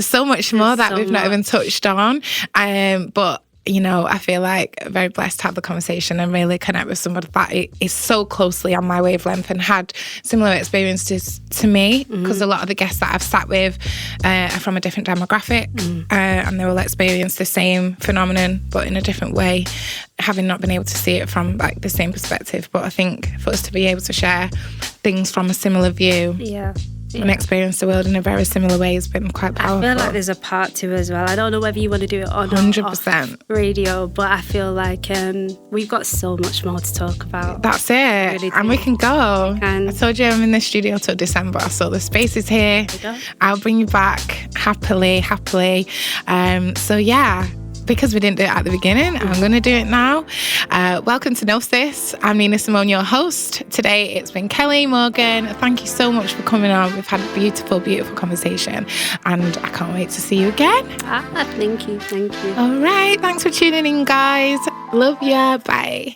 so much more that we've not even touched on. But I feel like very blessed to have the conversation and really connect with somebody that is so closely on my wavelength and had similar experiences to me, because a lot of the guests that I've sat with are from a different demographic, and they will experience the same phenomenon but in a different way, having not been able to see it from like the same perspective. But I think for us to be able to share things from a similar view, and experience the world in a very similar way has been quite powerful. I feel like there's a part 2 as well. I don't know whether you want to do it on 100% off radio, but I feel like we've got so much more to talk about. That's it. Really, and we can go. I told you I'm in the studio till December, so the space is here. I'll bring you back happily. So yeah, because we didn't do it at the beginning, I'm going to do it now. Welcome to NOSIS. I'm Nina Simone, your host. Today it's been Kelly Morgan. Thank you so much for coming on. We've had a beautiful, beautiful conversation, and I can't wait to see you again. Thank you. All right. Thanks for tuning in, guys. Love ya. Bye.